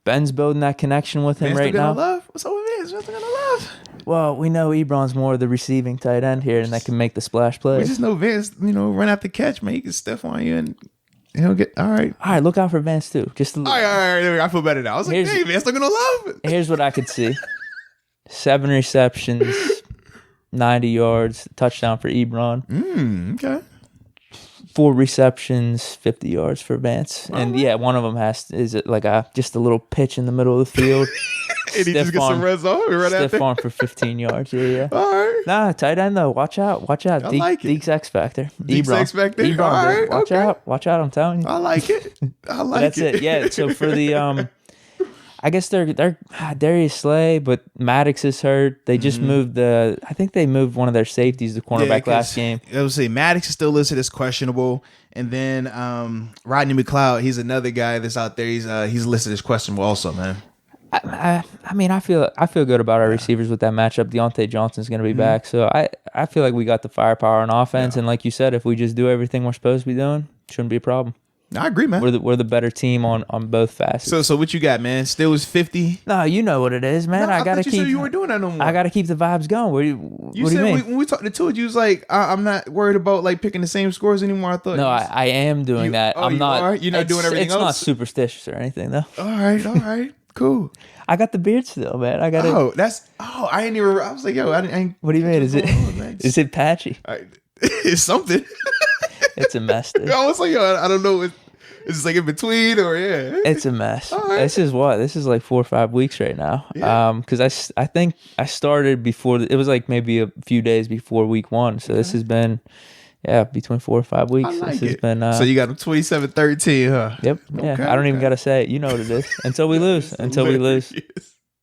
Ben's building that connection with him right now. What's up with Vince? What's gonna love? Well, we know Ebron's more of the receiving tight end here, and that can make the splash plays. We just know Vince, run out the catch, man. He can step on you, and he'll get all right. All right, look out for Vince too. Just a little. All right. I feel better now. I was like, hey, Vince, still gonna love it. Here's what I could see: 7 receptions, 90 yards, touchdown for Ebron. Okay. 4 receptions, 50 yards for Vance. And one of them is like just a little pitch in the middle of the field. And he just gets some runs off and run stiff after. arm for 15 yards. Yeah. All right. Nah, tight end though. Watch out. I like it. Deke's X Factor. Deke's X Factor? Ebron, All right, watch okay. out. Watch out. I'm telling you. I like it. I like That's it. Yeah. So for the I guess they're Darius Slay, but Maddox is hurt. They just moved I think they moved one of their safeties, the cornerback last game. I would say Maddox is still listed as questionable, and then Rodney McLeod, he's another guy that's out there. He's listed as questionable also, man. I mean, I feel good about our receivers with that matchup. Deontay Johnson's going to be back, so I feel like we got the firepower on offense, and like you said, if we just do everything we're supposed to be doing, shouldn't be a problem. I agree, man. We're the better team on both facets. So what you got, man? Steelers 50. No, you know what it is, man. No, I gotta thought you keep. said you weren't doing that no more. I gotta keep the vibes going. What do you mean? When we talked to Tua, you was like, I'm not worried about like picking the same scores anymore. I thought. No, I am doing that. I'm not. You're not doing everything it's else. It's not superstitious or anything though. All right, cool. I got the beard still, man. I got it. I ain't even. I was like, yo, I ain't. What do you mean? Is it patchy? It's something. It's a mess, dude. I was like, yo, I don't know. It's like in between, or yeah. It's a mess. Right. This is like 4 or 5 weeks right now. Yeah. Because I think I started before. It was like maybe a few days before week 1. So this has been, between 4 or 5 weeks. I like this it. has been. So you got them 27-13, huh? Yep. Yeah. Okay, I don't even gotta say it. You know what it is. Until we lose. Until we lose.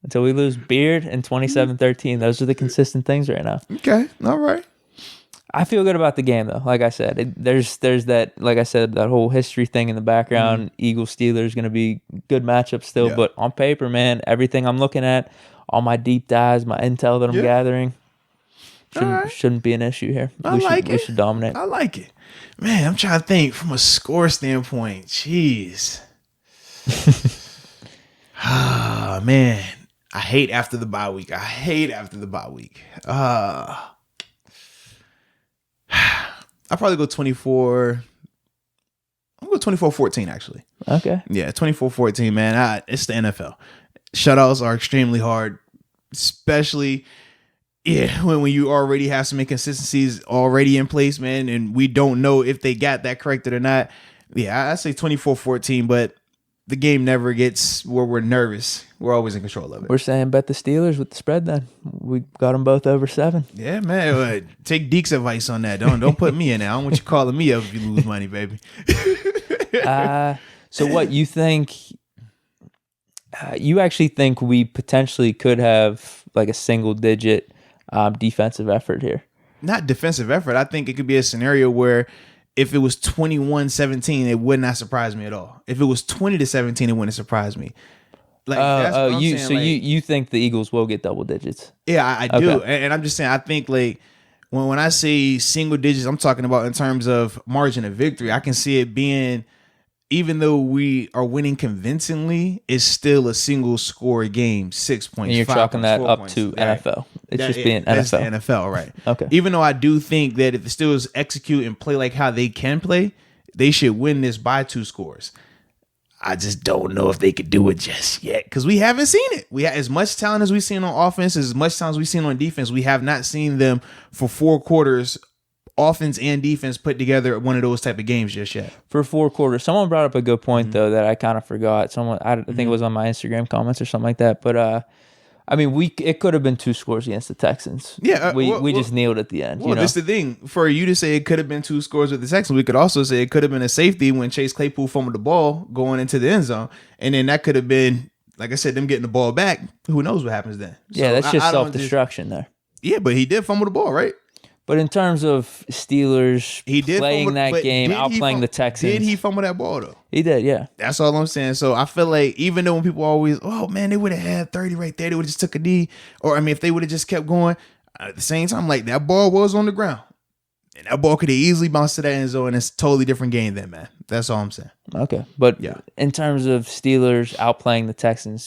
Until we lose. Beard and 27-13. Those are the consistent things right now. Okay. All right. I feel good about the game though. Like I said, there's that, like I said, that whole history thing in the background. Eagles Steelers going to be good matchup still, Yeah. but on paper, man, everything I'm looking at, all my deep dives, my intel that I'm gathering, shouldn't be an issue here. We should dominate. I like it, man. I'm trying to think from a score standpoint. Jeez. Man, I hate after the bye week. I'll probably go 24. I'm going to go 24-14, actually. Okay. Yeah, 24-14, man. It's the NFL. Shutouts are extremely hard, especially when you already have some inconsistencies already in place, man, and we don't know if they got that corrected or not. Yeah, I say 24-14, but the game never gets where we're nervous. We're always in control of it. We're saying bet the Steelers with the spread then. We got them both over 7. Yeah, man. Take Deke's advice on that. Don't put me in there. I don't want you calling me up if you lose money, baby. So what you think? You actually think we potentially could have like a single digit defensive effort here? Not defensive effort. I think it could be a scenario where if it was 21-17, it would not surprise me at all. If it was 20-17, it wouldn't surprise me. Like, that's what I'm saying. So you think the Eagles will get double digits? Yeah, I do. And I'm just saying, I think like when I say single digits, I'm talking about in terms of margin of victory. I can see it being, even though we are winning convincingly, it's still a single score game, 6 points. And you're chalking that up to right. NFL. It's just being That's the NFL. NFL, right? Okay. Even though I do think that if the Steelers execute and play like how they can play, they should win this by 2 scores. I just don't know if they could do it just yet because we haven't seen it. We have as much talent as we've seen on offense, as much talent as we've seen on defense. We have not seen them for 4 quarters, offense and defense put together one of those type of games just yet. For 4 quarters. Someone brought up a good point though that I kind of forgot. I think it was on my Instagram comments or something like that. But I mean, it could have been 2 scores against the Texans. Yeah, we just nailed at the end. Well, that's the thing. For you to say it could have been 2 scores with the Texans, we could also say it could have been a safety when Chase Claypool fumbled the ball going into the end zone, and then that could have been, like I said, them getting the ball back. Who knows what happens then? Yeah, So that's just self-destruction there. Yeah, but he did fumble the ball, right? But in terms of Steelers playing that game, outplaying the Texans. Did he fumble that ball, though? He did, yeah. That's all I'm saying. So I feel like even though when people always, oh, man, they would have had 30 right there. They would have just took a knee. Or, I mean, if they would have just kept going, at the same time, like, that ball was on the ground. And that ball could have easily bounced to that end zone, and it's a totally different game then, man. That's all I'm saying. Okay. But in terms of Steelers outplaying the Texans,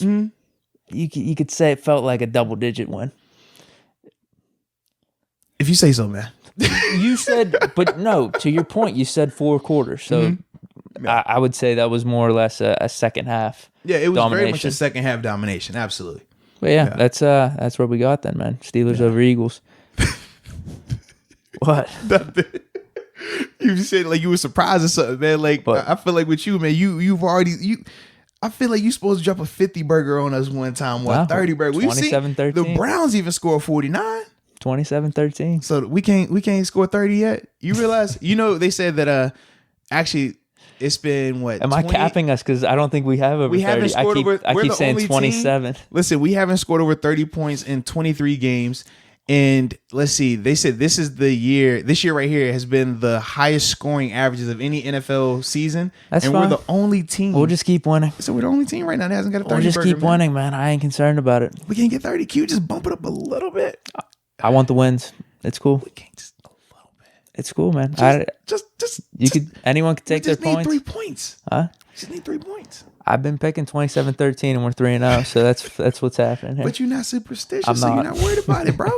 you could say it felt like a double-digit win. If you say so, man. You said, but no, to your point, you said 4 quarters. So I would say that was more or less a second half. Yeah, it was domination. very much a second half domination. Absolutely. But yeah, that's what we got then, man. Steelers over Eagles. What? You said like you were surprised or something, man. Like I feel like with you, man, you've already I feel like you supposed to drop a 50 burger on us one time or a 30 burger. We've seen 27-13. the Browns even score 49. 27-13. So we can't score 30 yet. You realize, they said that actually it's been what? Am 20? I capping us? Because I don't think we have over 30. Haven't scored I keep saying 27. Listen, we haven't scored over 30 points in 23 games. And let's see, they said this year right here has been the highest scoring averages of any NFL season. That's and fine. We're the only team. We'll just keep winning. So we're the only team right now that hasn't got a 30 We'll just keep winning, man. I ain't concerned about it. We can't get 30. Can you just bump it up a little bit? I want the wins. It's cool. We can't just a little bit. It's cool, man. Anyone could take their points. 3 points. Huh? Just need 3 points. I've been picking 27-13 and we're 3-0, so that's what's happening here. But you're not superstitious, so you're not worried about it, bro.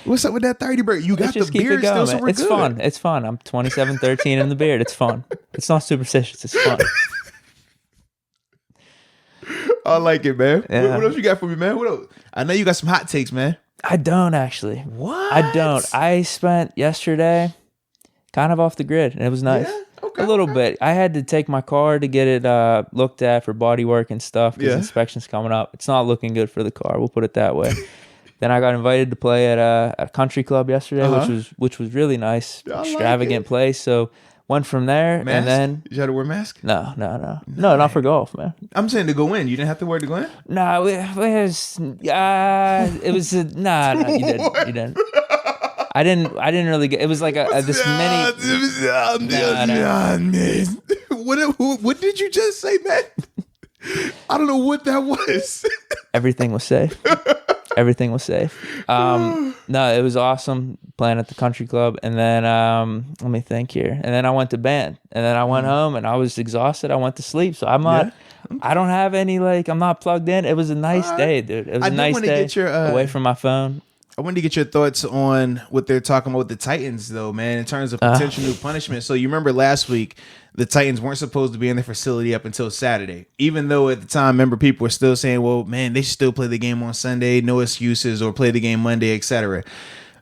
What's up with that 30 bird? You got the beard still, so we're it's good. Fun. It's fun. I'm 27-13 in the beard. It's fun. It's not superstitious. It's fun. I like it, man. Yeah. What else you got for me, man? What else? I know you got some hot takes, man. I don't actually. What? I don't. I spent yesterday kind of off the grid, and it was nice. Yeah? Okay, a little bit. I had to take my car to get it looked at for body work and stuff because inspection's coming up. It's not looking good for the car. We'll put it that way. Then I got invited to play at a country club yesterday, which was really nice, extravagant place. So went from there, mask? And then you had to wear a mask? No, not for golf, man. I'm saying to go in. You didn't have to wear to go in. No, it was you didn't. I didn't really get. It was like this mini. What did you just say, man? I don't know what that was. Everything was safe. Everything was safe. No, it was awesome playing at the country club. And then, let me think here. And then I went to band. And then I went home and I was exhausted. I went to sleep. So I'm not, I don't have any, I'm not plugged in. It was a nice day, dude. It was a nice day away from my phone. I wanted to get your thoughts on what they're talking about with the Titans, though, man, in terms of potential new punishment. So you remember last week, the Titans weren't supposed to be in their facility up until Saturday, even though at the time, remember, people were still saying, well, man, they should still play the game on Sunday, no excuses, or play the game Monday, etc.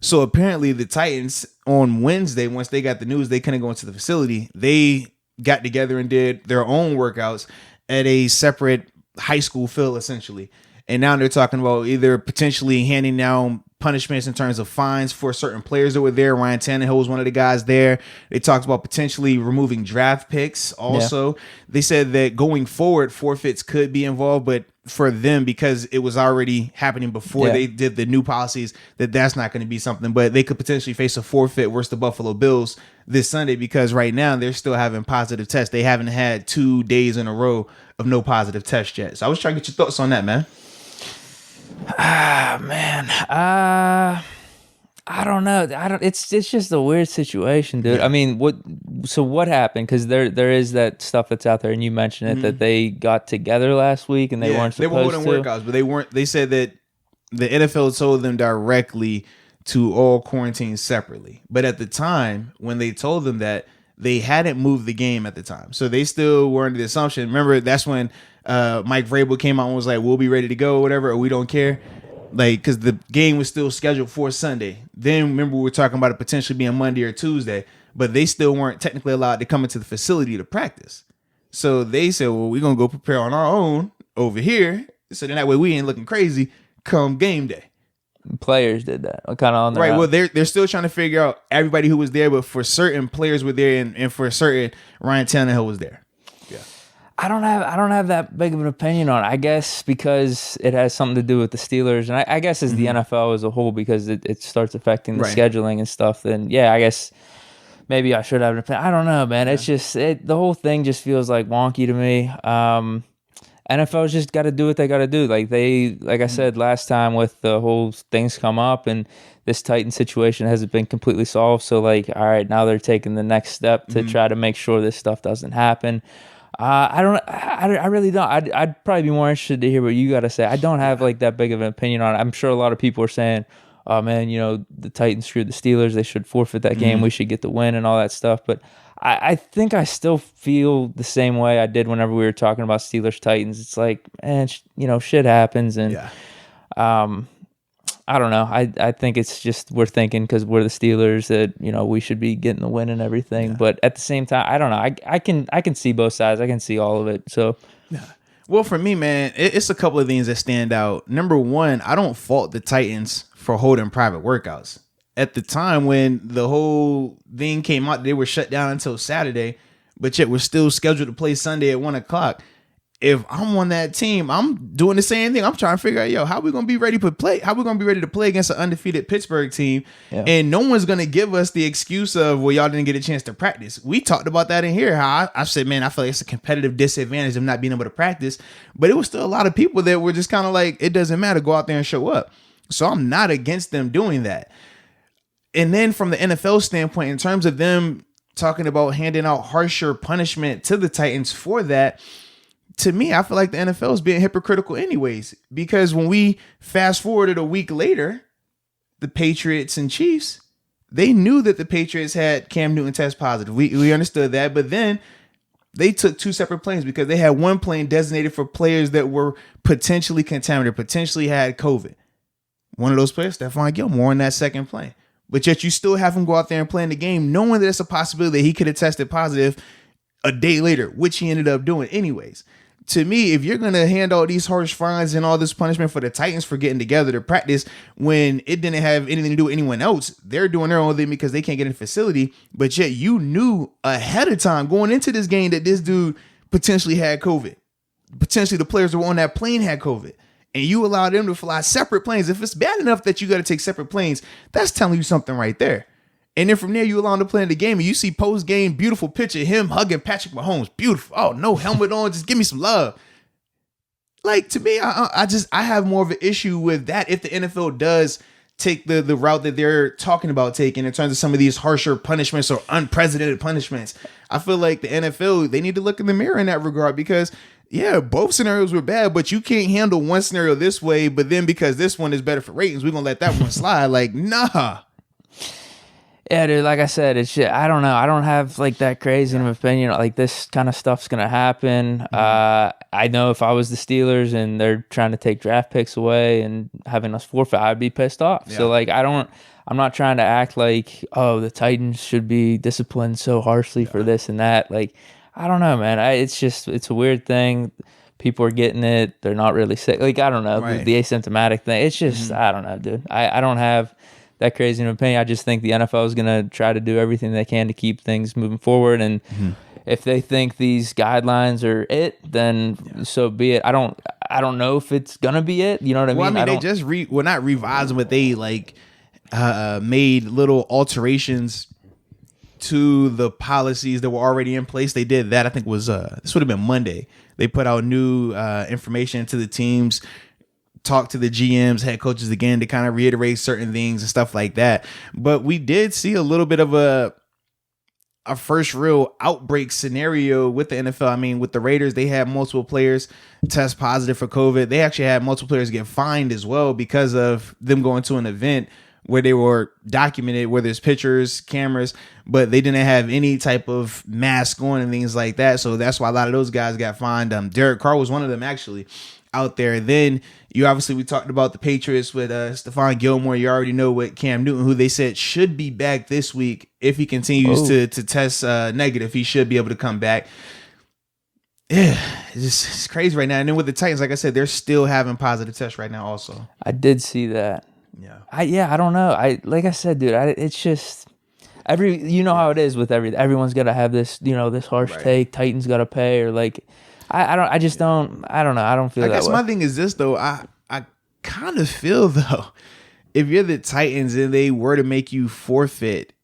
So apparently the Titans on Wednesday, once they got the news they couldn't go into the facility, they got together and did their own workouts at a separate high school field, essentially. And now they're talking about either potentially handing down punishments in terms of fines for certain players that were there. Ryan Tannehill was one of the guys there. They talked about potentially removing draft picks also. They said that going forward, forfeits could be involved, but for them, because it was already happening before they did the new policies, that's not going to be something. But they could potentially face a forfeit versus the Buffalo Bills this Sunday, because right now they're still having positive tests. They haven't had 2 days in a row of no positive test yet. So I was trying to get your thoughts on that, man. Man. I don't know. It's just a weird situation, dude. I mean, what happened? Because there is that stuff that's out there, and you mentioned it, that they got together last week and they weren't supposed to. They were holding workouts, but they weren't. They said that the NFL told them directly to all quarantine separately. But at the time, when they told them that, they hadn't moved the game at the time. So they still were under the assumption. Remember, that's when Mike Vrabel came out and was like, we'll be ready to go, or whatever, or we don't care. Because the game was still scheduled for Sunday. Then, remember, we were talking about it potentially being Monday or Tuesday, but they still weren't technically allowed to come into the facility to practice. So they said, well, we're going to go prepare on our own over here. So then that way we ain't looking crazy come game day. Players did that, kind of on their right. own. Well, they're still trying to figure out everybody who was there, but for certain players were there, and for certain, Ryan Tannehill was there. Yeah, I don't have that big of an opinion on it. I guess because it has something to do with the Steelers, and I guess as the NFL as a whole, because it starts affecting the scheduling and stuff. Then I guess maybe I should have an opinion. I don't know, man. It's just the whole thing just feels like wonky to me. NFL's just got to do what they got to do. Like I said last time, with the whole things come up and this Titan situation hasn't been completely solved. So all right, now they're taking the next step to try to make sure this stuff doesn't happen. I really don't. I'd probably be more interested to hear what you got to say. I don't have that big of an opinion on it. I'm sure a lot of people are saying, oh man, the Titans screwed the Steelers. They should forfeit that game. We should get the win and all that stuff. But I think I still feel the same way I did whenever we were talking about Steelers Titans. It's like, man, shit happens, and I don't know. I think it's just we're thinking because we're the Steelers that we should be getting the win and everything. But at the same time, I don't know. I can see both sides. I can see all of it. So Well, for me, man, it's a couple of things that stand out. Number one, I don't fault the Titans for holding private workouts. At the time when the whole thing came out, they were shut down until Saturday, but yet we're still scheduled to play Sunday at 1:00. If I'm on that team, I'm doing the same thing. I'm trying to figure out, how we gonna be ready to play? How we gonna be ready to play against an undefeated Pittsburgh team? Yeah. And no one's gonna give us the excuse of, well, y'all didn't get a chance to practice. We talked about that in here. How I said, man, I feel like it's a competitive disadvantage of not being able to practice. But it was still a lot of people that were just kind of like, it doesn't matter, go out there and show up. So I'm not against them doing that. And then from the NFL standpoint, in terms of them talking about handing out harsher punishment to the Titans for that, to me, I feel like the NFL is being hypocritical anyways, because when we fast forwarded a week later, the Patriots and Chiefs, they knew that the Patriots had Cam Newton test positive. We understood that, but then they took two separate planes because they had one plane designated for players that were potentially contaminated, potentially had COVID. One of those players, Stephon Gilmore, on that second plane. But yet you still have him go out there and play in the game, knowing that it's a possibility that he could have tested positive a day later, which he ended up doing anyways. To me, if you're going to hand out these harsh fines and all this punishment for the Titans for getting together to practice when it didn't have anything to do with anyone else, they're doing their own thing because they can't get in the facility. But yet you knew ahead of time going into this game that this dude potentially had COVID. Potentially the players that were on that plane had COVID. And you allow them to fly separate planes. If it's bad enough that you got to take separate planes, that's telling you something right there. And then from there, you allow him to play in the game, and you see post-game, beautiful picture, him hugging Patrick Mahomes. Beautiful. Oh, no helmet on. Just give me some love. Like, to me, I have more of an issue with that if the NFL does take the route that they're talking about taking in terms of some of these harsher punishments or unprecedented punishments. I feel like the NFL, they need to look in the mirror in that regard because, yeah, both scenarios were bad, but you can't handle one scenario this way, but then because this one is better for ratings, we're going to let that one slide. Like, nah. Yeah, dude, like I said, it's just, I don't know. I don't have like that crazy of an opinion. Like this kind of stuff's going to happen. I know if I was the Steelers and they're trying to take draft picks away and having us forfeit, I'd be pissed off. Yeah. So like, I'm not trying to act like, oh, the Titans should be disciplined so harshly for this and that. Like, I don't know, man. It's a weird thing. People are getting it. They're not really sick. Like, I don't know, right. The asymptomatic thing. It's just, I don't know, dude. I don't have that crazy an opinion. I just think the NFL is going to try to do everything they can to keep things moving forward. And if they think these guidelines are it, then so be it. I don't know if it's going to be it. You know what I mean? Well, I mean, they just not revising, but they like made little alterations to the policies that were already in place. They did that. I think was this would have been Monday. They put out new information to the teams, talk to the GMs, head coaches again to kind of reiterate certain things and stuff like that. But we did see a little bit of a first real outbreak scenario with the NFL. I mean, with the Raiders, they had multiple players test positive for COVID. They actually had multiple players get fined as well because of them going to an event where they were documented, where there's pictures, cameras, but they didn't have any type of mask on and things like that. So that's why a lot of those guys got fined. Derek Carr was one of them actually out there. Then we talked about the Patriots with Stephon Gilmore. You already know with Cam Newton, who they said should be back this week if he continues to test negative. He should be able to come back. Yeah, it's crazy right now. And then with the Titans, like I said, they're still having positive tests right now also. I did see that. Yeah. I don't know. Like I said, dude, it's just how it is with everyone's got to have this, this harsh take. Titans got to pay or like. I don't know. I don't feel that way. I guess my thing is this, though. I kind of feel, though, if you're the Titans and they were to make you forfeit,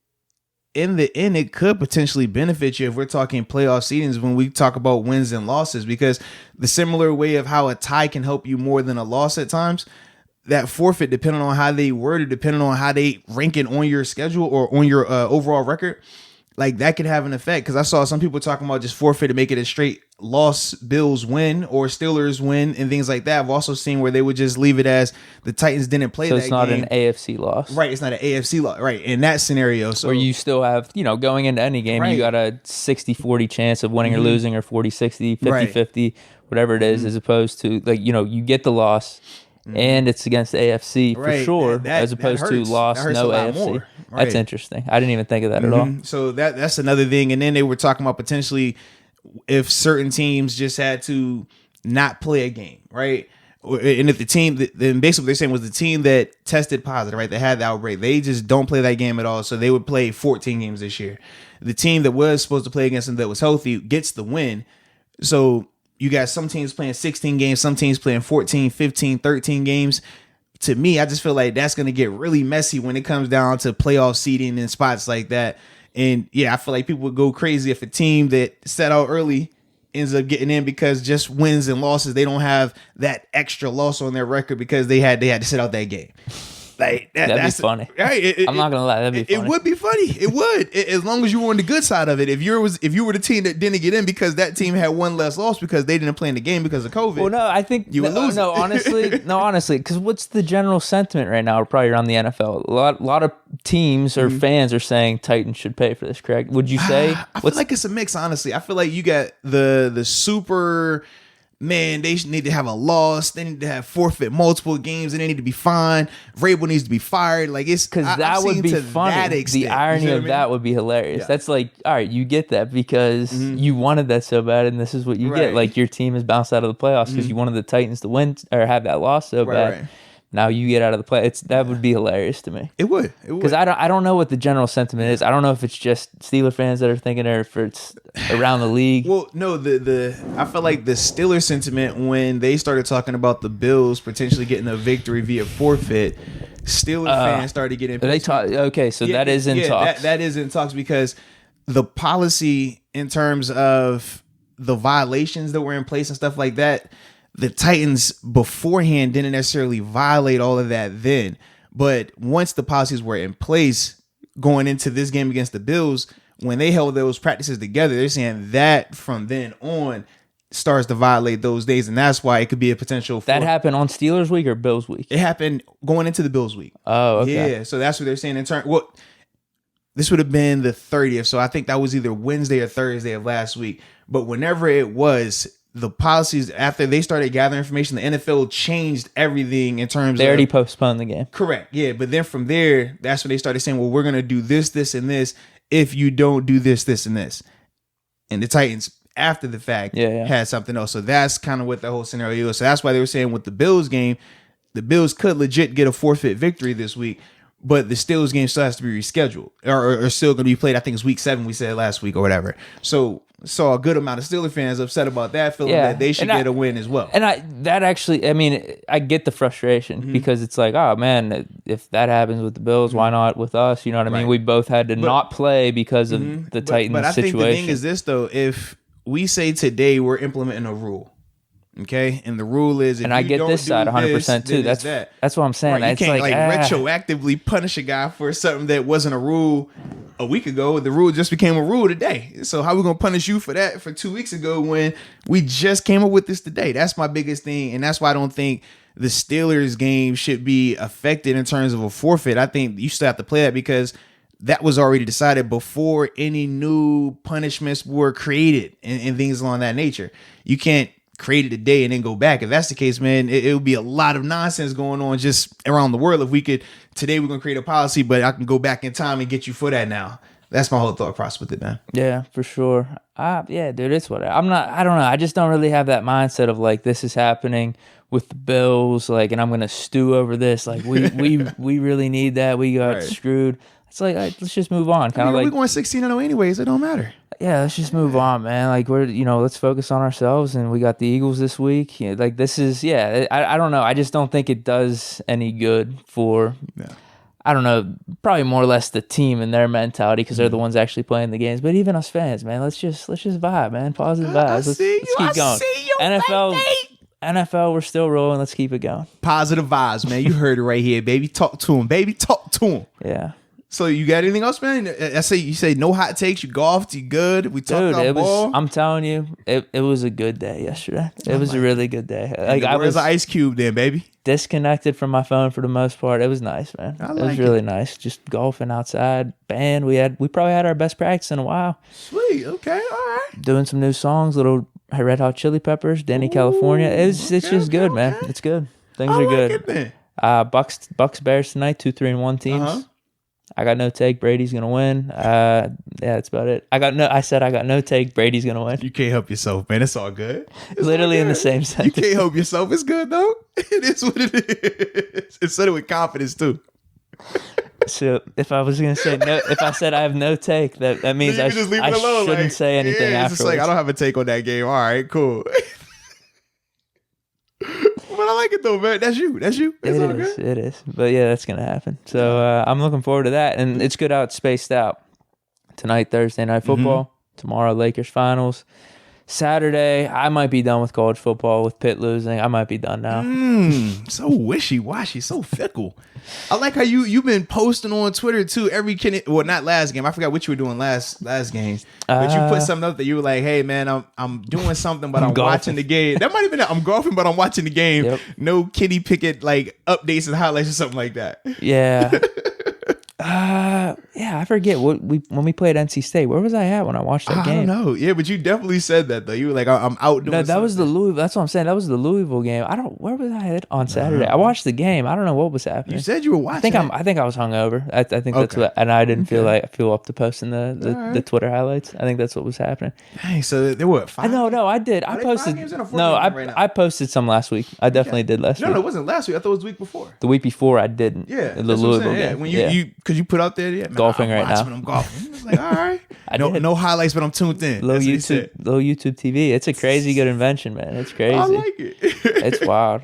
in the end, it could potentially benefit you if we're talking playoff seedings when we talk about wins and losses, because the similar way of how a tie can help you more than a loss at times, that forfeit, depending on how they word it, depending on how they rank it on your schedule or on your overall record, like that could have an effect. Because I saw some people talking about just forfeit to make it a straight loss, Bills win or Steelers win and things like that. I've also seen where they would just leave it as the Titans didn't play that game. So it's not an AFC loss. Right, it's not an AFC loss. Right, in that scenario. So, where you still have, going into any game, you got a 60-40 chance of winning or losing, or 40-60, 50-50, whatever it is, as opposed to, like, you get the loss. And it's against AFC for sure, as opposed to loss, no AFC. Right. That's interesting. I didn't even think of that at all. So that's another thing. And then they were talking about potentially if certain teams just had to not play a game, right? And if the team, then basically what they're saying was the team that tested positive, right? They had the outbreak. They just don't play that game at all. So they would play 14 games this year. The team that was supposed to play against them that was healthy gets the win. So you got some teams playing 16 games, some teams playing 14, 15, 13 games. To me, I just feel like that's going to get really messy when it comes down to playoff seeding and spots like that. And yeah, I feel like people would go crazy if a team that set out early ends up getting in because just wins and losses, they don't have that extra loss on their record because they had to sit out that game. Like that'd be funny. Right? I'm not gonna lie, that'd be funny. It would be funny. It would, as long as you were on the good side of it. If you were the team that didn't get in because that team had one less loss because they didn't play in the game because of COVID. Well, no, I think you would lose. No, honestly, because what's the general sentiment right now? Probably around the NFL, a lot of teams or fans are saying Titans should pay for this. Correct? Would you say? I feel like it's a mix. Honestly, I feel like you got the super. Man, they need to have a loss. They need to have forfeit multiple games, and they need to be fined. Vrabel needs to be fired. Like it's because that would be funny. The irony of that would be hilarious. Yeah. That's like, all right, you get that because you wanted that so bad, and this is what you get. Like your team is bounced out of the playoffs because you wanted the Titans to win or have that loss so bad. Right. Now you get out of the play. That would be hilarious to me. It would. Because I don't know what the general sentiment is. I don't know if it's just Steeler fans that are thinking it or if it's around the league. Well, no, I feel like the Steeler sentiment when they started talking about the Bills potentially getting a victory via forfeit, Steeler fans started getting. Okay, so that is in talks. That is in talks because the policy in terms of the violations that were in place and stuff like that. The Titans beforehand didn't necessarily violate all of that then. But once the policies were in place going into this game against the Bills, when they held those practices together, they're saying that from then on starts to violate those days. And that's why it could be a potential. That happened on Steelers week or Bills week? It happened going into the Bills week. Oh, okay. Yeah. So that's what they're saying in turn. Well, this would have been the 30th. So I think that was either Wednesday or Thursday of last week. But whenever it was, the policies after they started gathering information, the NFL changed everything in terms they already postponed the game. Correct. Yeah. But then from there, that's when they started saying, well, we're going to do this, this, and this if you don't do this, this, and this. And the Titans, after the fact, had something else. So that's kind of what the whole scenario is. So that's why they were saying with the Bills game, the Bills could legit get a forfeit victory this week. But the Steelers game still has to be rescheduled or still going to be played. I think it's week 7, we said last week or whatever. So saw a good amount of Steelers fans upset about that, feeling that they should get a win as well. And I get the frustration because it's like, oh man, if that happens with the Bills, why not with us? You know what I mean? We both had to not play because of the Titans situation. But I think the thing is this though, if we say today we're implementing a rule. Okay, and the rule is, if and I get this side 100% too. That's what I'm saying. Right, you can't like retroactively punish a guy for something that wasn't a rule a week ago. The rule just became a rule today. So how are we gonna punish you for that for 2 weeks ago when we just came up with this today? That's my biggest thing, and that's why I don't think the Steelers game should be affected in terms of a forfeit. I think you still have to play that because that was already decided before any new punishments were created and things along that nature. You can't create it today and then go back. If that's the case, man, it would be a lot of nonsense going on just around the world. If we could, today we're going to create a policy, but I can go back in time and get you for that now. That's my whole thought process with it, man. Yeah, for sure. Yeah, dude, it's what I don't know. I just don't really have that mindset of like, this is happening with the Bills, like, and I'm going to stew over this. Like we really need that. We got screwed. It's like, let's just move on. Kind of like we're going 16-0 anyways. It don't matter. Yeah, let's just move on, man. Like let's focus on ourselves. And we got the Eagles this week. Yeah, like this is, I don't know. I just don't think it does any good for, I don't know, probably more or less the team and their mentality because they're the ones actually playing the games. But even us fans, man, let's just vibe, man. Positive vibes. Let's keep going. NFL, we're still rolling. Let's keep it going. Positive vibes, man. You heard it right here, baby. Talk to him, baby. Talk to him. Yeah. So you got anything else, man? You say no hot takes. You golfed. You good? We talked about ball. I'm telling you, it was a good day yesterday. It was a really good day. Like I was Ice Cube, then, baby. Disconnected from my phone for the most part. It was nice, man. It was really nice. Just golfing outside. Band. We probably had our best practice in a while. Sweet. Okay. All right. Doing some new songs. Little Red Hot Chili Peppers. Danny, California. It's just good, man. It's good. Things are good. It, man. Bucks Bears tonight. 2-3-1 teams. I got no take. Brady's gonna win. Yeah, that's about it. I said I got no take. Brady's gonna win. You can't help yourself, man. It's all good. It's Literally all in the good. same You sentence. can't help yourself. It's good though. It is what it is. It said it with confidence too. So if I was gonna say no, if I said I have no take, that means You I, can just leave it I alone. shouldn't like, say anything yeah, it's just afterwards. like I don't have a take on that game. All right, cool. But I like it though, man. That's you. It's all good. It is. But yeah, that's gonna happen. So I'm looking forward to that, and it's good how it's spaced out. Tonight, Thursday night football. Tomorrow, Lakers finals. Saturday, I might be done with college football with Pitt losing. I might be done now. So wishy-washy, so fickle. I like how you've been posting on Twitter too. Well, not last game. I forgot what you were doing last game. But you put something up that you were like, "Hey man, I'm doing something, but I'm watching the game." That might have been I'm golfing, but I'm watching the game. Yep. No Kenny Pickett like updates and highlights or something like that. Yeah. Yeah, I forget when we played NC State. Where was I at when I watched that game? I don't know. Yeah, but you definitely said that though. You were like, I'm out doing. No, that something. was the Louisville. That's what I'm saying. That was the Louisville game. Where was I at on Saturday? I watched the game. I don't know what was happening. You said you were watching. I think I was hungover. I think that's what, and I didn't feel up to posting the Twitter highlights. I think that's what was happening. Dang, so there were 5. No, I did. I posted. I posted some last week. I definitely did last week. No, it wasn't last week. I thought it was the week before. The week before, I didn't. Yeah, the Louisville game. Yeah, when you because you put out there, yeah, man, golfing right now. I'm golfing. It's like, all right. No highlights, but I'm tuned in. Low YouTube TV. It's a crazy good invention, man. It's crazy. I like it. It's wild.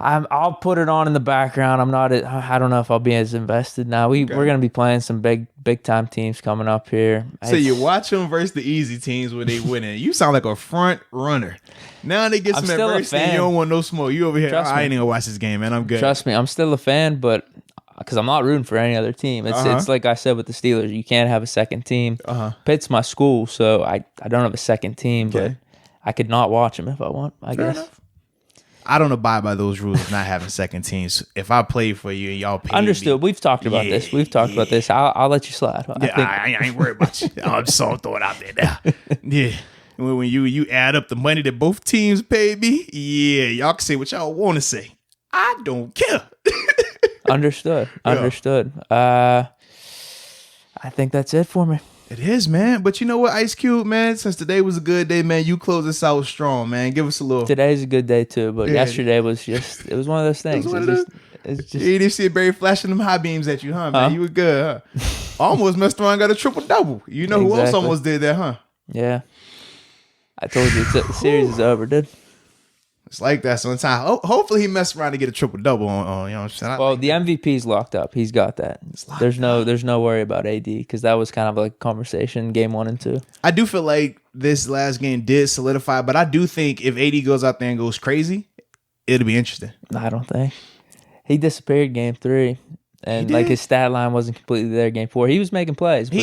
I'll put it on in the background. I don't know if I'll be as invested now. We're gonna be playing some big time teams coming up here. So you watch them versus the easy teams where they winning. You sound like a front runner. Now they get some adversity. You don't want no smoke. You over here. I ain't even gonna watch this game, man. I'm good. Trust me, I'm still a fan, but because I'm not rooting for any other team. It's like I said with the Steelers. You can't have a second team. Pitt's my school, so I don't have a second team, but I could not watch them if I want. I guess. Enough. I don't abide by those rules of not having second teams. If I play for you and y'all pay Understood. me, We've talked about this. We've talked about this. I'll let you slide. I ain't worried about you. I'm just throwing it out there now. Yeah. When you add up the money that both teams paid me, yeah, y'all can say what y'all want to say. I don't care. Understood. I think that's it for me. It is, man. But you know what, Ice Cube, man? Since today was a good day, man, you close us out strong, man. Give us a little. Today's a good day too, but yesterday was just. It was one of those things. It's just. You didn't see Barry flashing them high beams at you, huh, man? You were good, huh? Almost messed around, got a triple double. You know who else almost did that, huh? Yeah. I told you the series is over, dude. It's like that sometimes. Hopefully he messed around to get a triple double on you know what I'm saying? Well, the MVP's locked up. He's got that. There's no worry about AD because that was kind of like a conversation game 1 and 2. I do feel like this last game did solidify, but I do think if AD goes out there and goes crazy, it'll be interesting. I don't think. He disappeared game 3. And like his stat line wasn't completely there game 4. He was making plays. But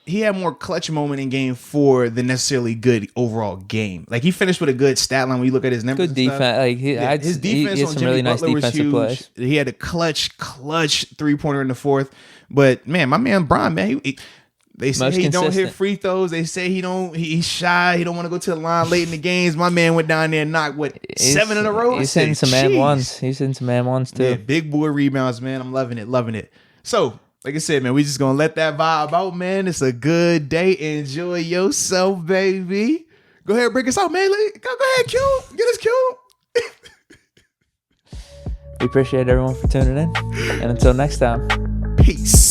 he had more clutch moment in game 4 than necessarily good overall game. Like he finished with a good stat line when you look at his numbers. Good defense. Like his defense on some Jimmy really nice Butler was defensive huge. plays. He had a clutch 3-pointer in the 4th. But man, my man Brian, man, they say he don't hit free throws. They say he's shy. He don't want to go to the line late in the games. My man went down there and knocked 7 in a row. He's hitting some man ones. He's hitting some man ones too. Yeah, big boy rebounds, man. I'm loving it. So, like I said, man, we just gonna let that vibe out, man. It's a good day. Enjoy yourself, baby. Go ahead, break us out, man. Go ahead, Q. Get us Q. We appreciate everyone for tuning in. And until next time. Peace.